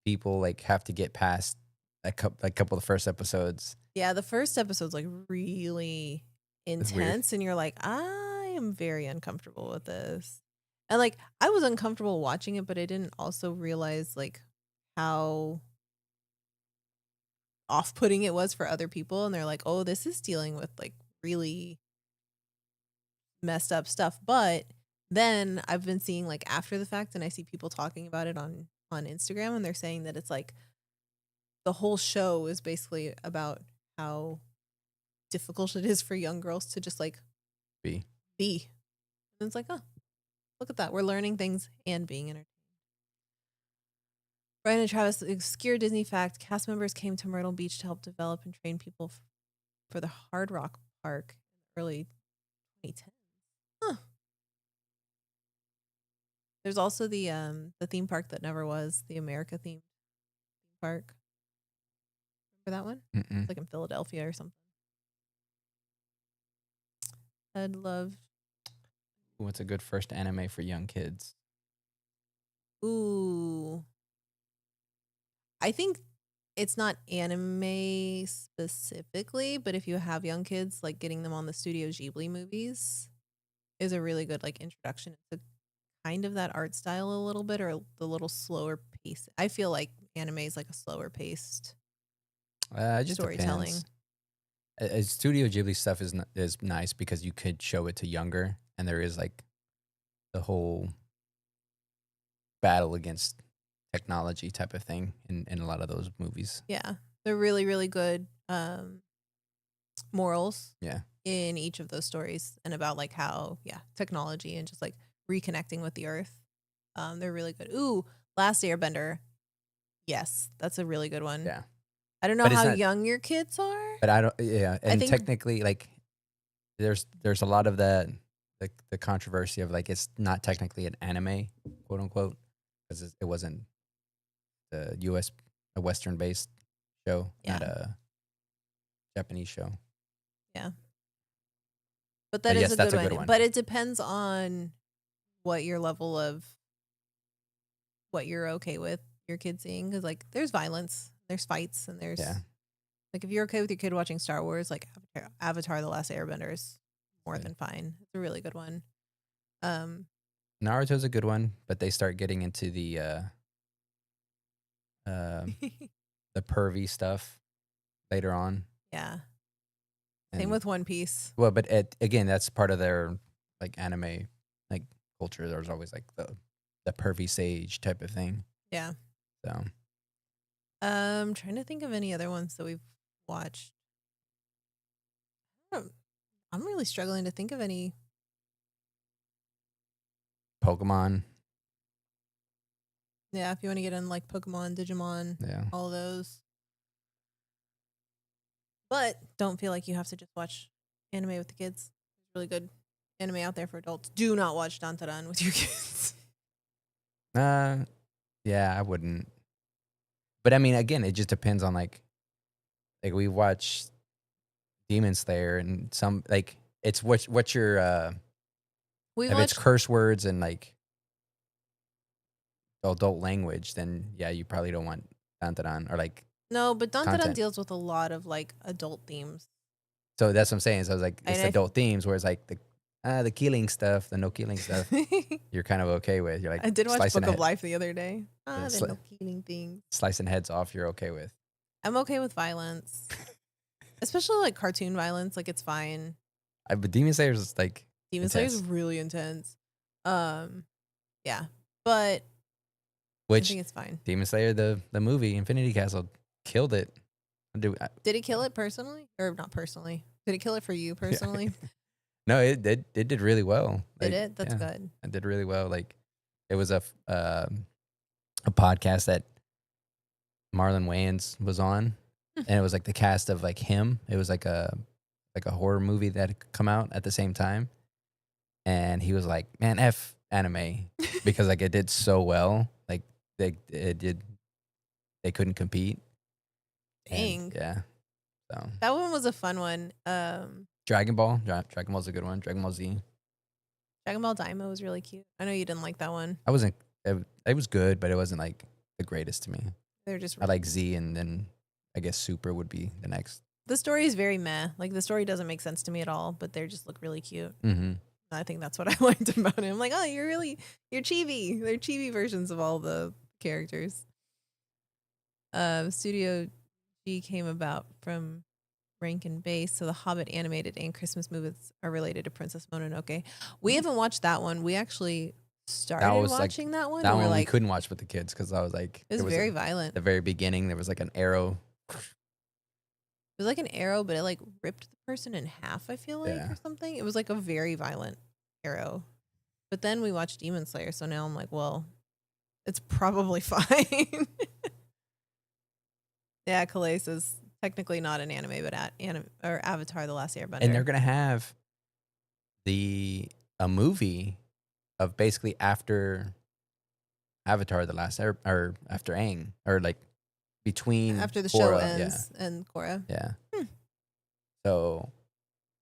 people like have to get past a couple of the first episodes. Yeah, the first episode's like really It's weird. intense, and you're like, I am very uncomfortable with this. And like I was uncomfortable watching it, but I didn't also realize like how off-putting it was for other people, and they're like, oh, this is dealing with like really messed up stuff. But then I've been seeing like after the fact, and I see people talking about it on Instagram, and they're saying that it's like the whole show is basically about how difficult it is for young girls to just like Be. And it's like, oh, look at that, we're learning things and being entertained. Brian and Travis, obscure Disney fact: cast members came to Myrtle Beach to help develop and train people for the Hard Rock Park in the early 2010s. Huh. There's also the theme park that never was, the America themed theme park. Remember that one? Mm-mm. It's like in Philadelphia or something. I'd love. What's a good first anime for young kids? Ooh. I think it's not anime specifically, but if you have young kids, like getting them on the Studio Ghibli movies is a really good like introduction to kind of that art style a little bit, or the little slower pace. I feel like anime is like a slower paced It just storytelling. depends. Studio Ghibli stuff is nice because you could show it to younger, and there is like the whole battle against technology type of thing in a lot of those movies. Yeah. They're really, really good morals Yeah. in each of those stories, and about like how, technology and just like reconnecting with the earth. They're really good. Ooh, Last Airbender. Yes, that's a really good one. Yeah. I don't know But it's how not- young your kids are. But I don't. Yeah, and think- technically, like, there's a lot of the controversy of like it's not technically an anime, quote unquote, because it wasn't the U.S. a Western based show, not a Japanese show. Yeah. But that But is yes, a that's good a good one. one. But it depends on what your level of what you're okay with your kid seeing, because like there's violence, there's fights, and there's like if you're okay with your kid watching Star Wars, like Avatar: The Last Airbender is more than fine. It's a really good one. Naruto's a good one, but they start getting into the pervy stuff later on. Yeah. And, Same with One Piece. well, but again, that's part of their like anime like culture. There's always like the pervy sage type of thing. Yeah. So Trying to think of any other ones that we've watched. I'm really struggling to think of any. Pokemon. Yeah, if you want to get in like Pokemon, Digimon, Yeah. all of those. But don't feel like you have to just watch anime with the kids. There's really good anime out there for adults. Do not watch Dantaran with your kids. Yeah, I wouldn't. But I mean, again, it just depends on like we watch Demon Slayer and some like it's what's your We if it's watched. curse words and like adult language, then yeah, you probably don't want Dantaran or like. No, but Dantaran content. deals with a lot of like adult themes. So that's what I'm saying. So I was like, it's And I- adult themes, whereas like the killing stuff, the no killing stuff, you're kind of okay with. You're like, I did watch slicing Book of Life the other day. Yeah, They're no killing things. slicing heads off, you're okay with. I'm okay with violence, especially like cartoon violence. Like it's fine. But Demon Slayer is like Demon Slayer is intense. really intense. Um, yeah, but I Which think it's fine. Demon Slayer, the movie Infinity Castle, killed it. Did it kill it personally, or not personally? Did it kill it for you Yeah. personally? No, it did really well. Did Like, it? That's yeah, good. it did really well. Like, it was a podcast that Marlon Wayans was on, and it was like the cast of like him. It was like a horror movie that had come out at the same time, and he was like, "Man, f anime," because like it did so well. Like they couldn't compete, and Dang, yeah. So that one was a fun one. Dragon Ball's a good one. Dragon Ball Z. Dragon Ball Daima was really cute. I know you didn't like that one. I wasn't. It was good, but it wasn't like the greatest to me. They're just I like Z, and then I guess Super would be the next. the story is very meh. Like the story doesn't make sense to me at all, but they just look really cute. Mm-hmm. I think that's what I liked about it. I'm like, oh, you're chibi. They're chibi versions of all the characters. Studio G came about from Rankin Base, so the Hobbit animated and Christmas movies are related to Princess Mononoke. We haven't watched that one. We actually started was like watching that one. that And one we're we like, couldn't watch with the kids because I was like, it was there was very violent. the very beginning. There was like an arrow. It was like an arrow, but it like ripped the person in half, I feel like, Yeah. or something. It was like a very violent arrow. But then we watched Demon Slayer, so now I'm like, well, it's probably fine. Yeah, Calais is technically not an anime, but or Avatar: The Last Airbender. And they're gonna have a movie of basically after Avatar: The Last Air, or after Aang, or like between after the show Korra, ends and Korra. Yeah. Hmm. So,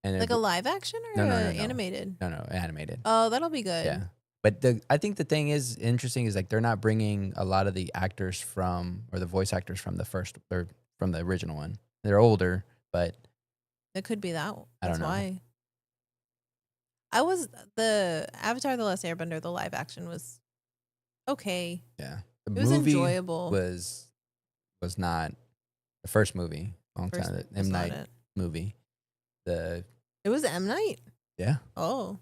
and Like a live action or No, animated? no, animated. Oh, that'll be good. Yeah. But I think the thing is interesting is like they're not bringing a lot of the actors from, or the voice actors from the first, or from the original one. They're older, but It could be that. I That's don't know. why. I was the Avatar: The Last Airbender. The live action was okay. Yeah, It the was movie enjoyable. was not the first movie. Long First time, the was M not Night it. movie. The It was M Night. Yeah, Oh,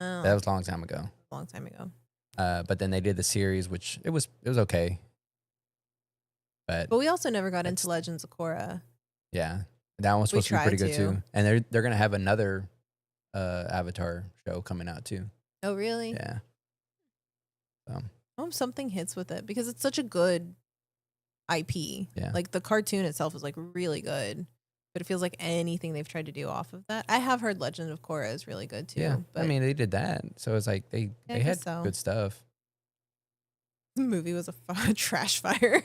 that was a long time ago. a long time ago. But then they did the series, which it was okay. But we also never got into Legends of Korra. Yeah, that one's supposed to be pretty good tried to. too. And they're gonna have another Avatar show coming out too. Oh, really? Yeah. I hope something hits with it because it's such a good IP. Yeah. Like the cartoon itself is like really good, but it feels like anything they've tried to do off of that. I have heard Legend of Korra is really good too. Yeah, But I mean they did that, so it's like they had so. good stuff. The movie was a trash fire.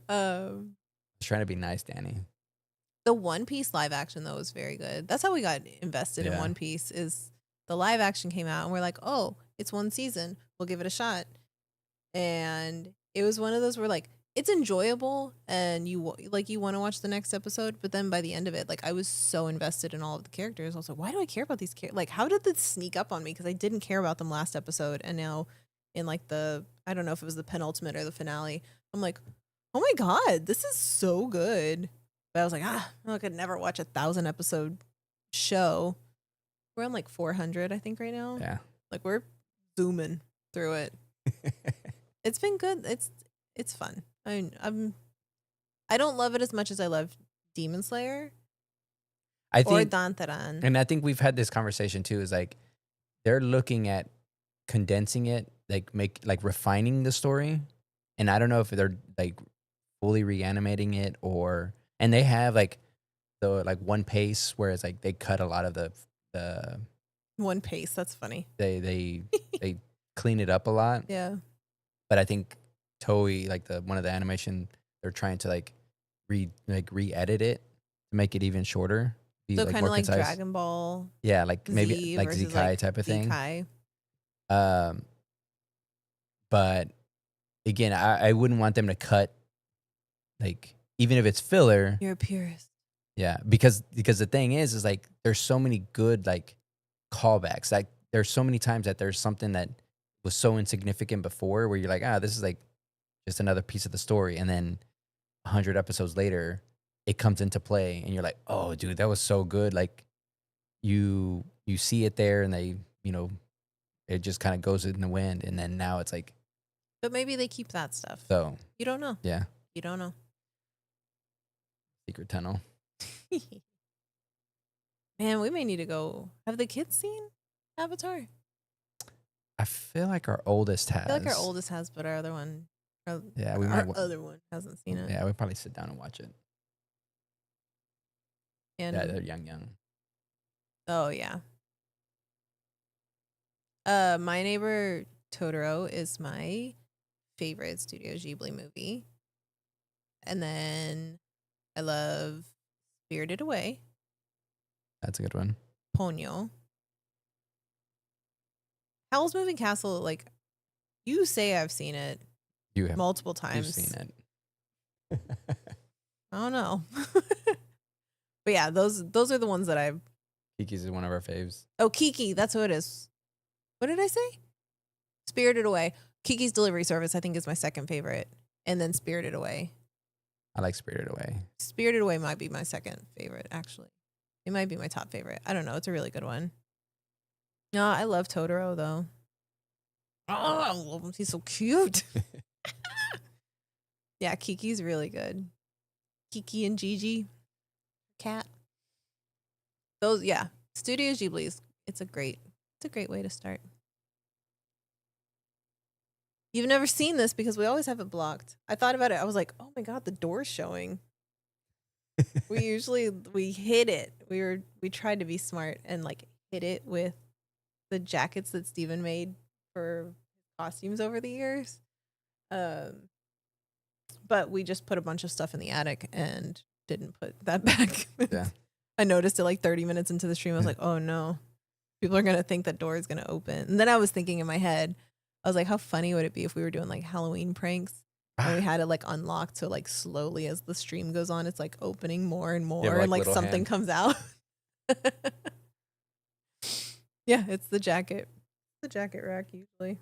I was trying to be nice, Danny. The One Piece live action though was very good. That's how we got invested in One Piece. Is the live action came out and we're like, oh, it's one season, we'll give it a shot. And it was one of those where like it's enjoyable and you want to watch the next episode, but then by the end of it, like I was so invested in all of the characters. I was like, why do I care about these characters? Like, how did this sneak up on me? Because I didn't care about them last episode, and now in like I don't know if it was the penultimate or the finale, I'm like, oh my god, this is so good. But I was like, I could never watch 1,000 episode show. We're on like 400, I think, right now. Yeah, like we're zooming through it. It's been good. It's fun. I don't love it as much as I love Demon Slayer. I think, or Dantaran. And I think we've had this conversation too. Is like they're looking at condensing it, like refining the story, and I don't know if they're like fully reanimating it and they have like the One Pace, whereas like they cut a lot of the One Pace. That's funny. They clean it up a lot. Yeah. But I think Toei, like one of the animation, they're trying to re-edit it to make it even shorter. So kind of like Dragon Ball. Yeah, like maybe Z like versus, Zikai type of thing. Zikai. But again, I wouldn't want them to cut, like, even if it's filler. You're a purist. Yeah, because the thing is like there's so many good like callbacks. Like there's so many times that there's something that was so insignificant before where you're like, this is like just another piece of the story, and then 100 episodes later, it comes into play, and you're like, oh, dude, that was so good. Like you see it there, and they, it just kind of goes in the wind, and then now it's like, But maybe they keep that stuff. so You don't know. yeah, You don't know. secret tunnel. Man, we may need to go. Have the kids seen Avatar? I feel like our oldest has. I feel like our oldest has, but our other one, Yeah, we our might. other one hasn't seen it. Yeah, we'd probably sit down and watch it. And Yeah, they're young. oh yeah. My Neighbor Totoro is my favorite Studio Ghibli movie. And then I love Spirited Away, That's a good one. Ponyo. Howl's Moving Castle, like, you say I've seen it You have multiple times. You've seen it. I don't know. But yeah, those are the ones that I've. Kiki's is one of our faves. Oh, Kiki, that's who it is. What did I say? Spirited Away. Kiki's Delivery Service, I think, is my second favorite. And then Spirited Away. I like Spirited Away. Spirited Away might be my second favorite, actually. It might be my top favorite. I don't know. It's a really good one. No, I love Totoro, though. Oh, I love him. He's so cute. Yeah, Kiki's really good. Kiki and Gigi. Cat. Those, yeah. Studio Ghibli's. It's a great way to start. You've never seen this because we always have it blocked. I thought about it. I was like, oh my God, the door's showing. We hid it. We tried to be smart and like hid it with the jackets that Steven made for costumes over the years. But we just put a bunch of stuff in the attic and didn't put that back. Yeah. I noticed it like 30 minutes into the stream. I was like, oh no, people are going to think that door is going to open. And then I was thinking in my head, I was like, how funny would it be if we were doing like Halloween pranks and we had it like unlocked, so like slowly as the stream goes on, it's like opening more and more, and like something comes out. Yeah, it's the jacket. The jacket rack usually.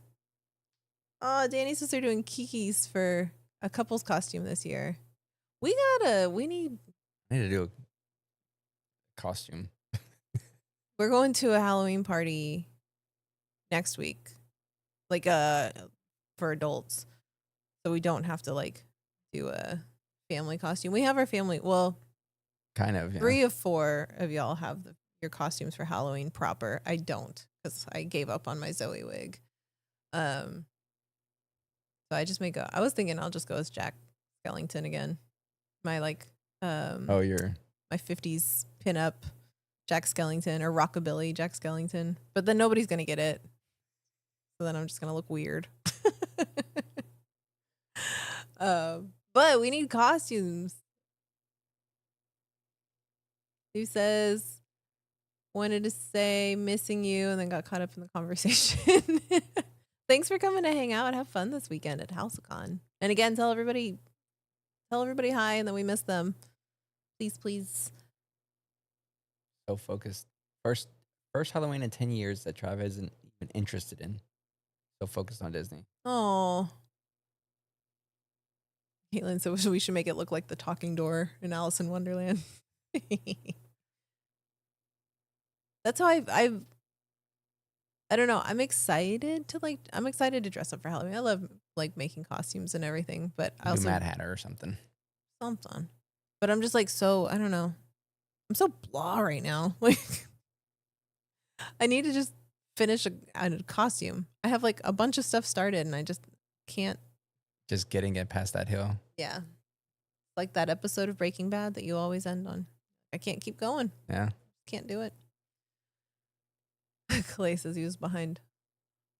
Oh, Danny says they're doing Kiki's for a couple's costume this year. We need I need to do a costume. We're going to a Halloween party next week. Like for adults. So we don't have to like do a family costume. We have our family, well, Kind of, yeah. 3 of 4 of y'all have your costumes for Halloween proper. I don't, because I gave up on my Zoe wig. So I just I was thinking I'll just go as Jack Skellington again. My like you're my 50s pinup Jack Skellington, or rockabilly Jack Skellington. But then nobody's gonna get it. So then I'm just gonna look weird. But we need costumes. Who says wanted to say missing you and then got caught up in the conversation? Thanks for coming to hang out and have fun this weekend at HouseCon. And again, tell everybody hi and then we miss them. Please. so focused. First Halloween in 10 years that Trav isn't even interested in. So focused on Disney. Oh. Caitlin said we should make it look like the talking door in Alice in Wonderland. That's how I don't know. I'm excited to dress up for Halloween. I love like making costumes and everything, but I also Mad Hatter or something. Something. But I'm just like I don't know. I'm so blah right now. Like I need to just finish a costume. I have like a bunch of stuff started and I just can't. Just getting it past that hill. Yeah. Like that episode of Breaking Bad that you always end on. I can't keep going. Yeah. Can't do it. Clay says he was behind.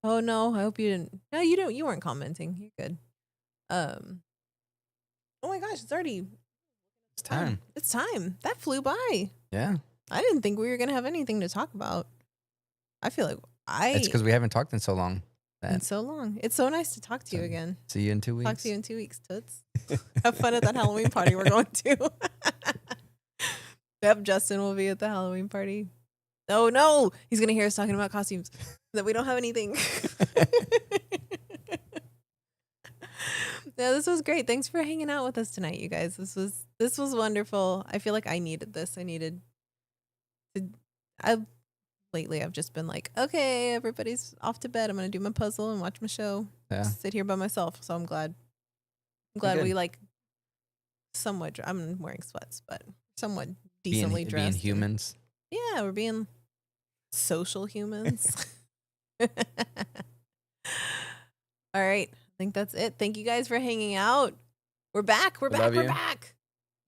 Oh no, I hope you didn't. No, you weren't commenting. You're good. Oh my gosh, it's already time. It's time. That flew by. Yeah. I didn't think we were gonna have anything to talk about. I feel like It's because we haven't talked in so long. It's so long. It's so nice to talk to you again. See you in 2 weeks. Talk to you in 2 weeks, toots. Have fun at that Halloween party we're going to. Yep, Justin will be at the Halloween party. Oh no, he's gonna hear us talking about costumes that we don't have anything. Yeah, this was great. Thanks for hanging out with us tonight, you guys. This was wonderful. I feel like I needed this. I needed to. I lately I've just been like, okay, everybody's off to bed. I'm gonna do my puzzle and watch my show. Yeah. Just sit here by myself. So I'm glad. I'm You're glad we good. like somewhat. I'm wearing sweats, but somewhat Being decently dressed. and- humans. yeah, we're being social humans. All right. I think that's it. Thank you guys for hanging out. We're back. We're I back. love We're you. back.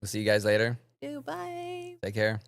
We'll see you guys later. Bye. Take care.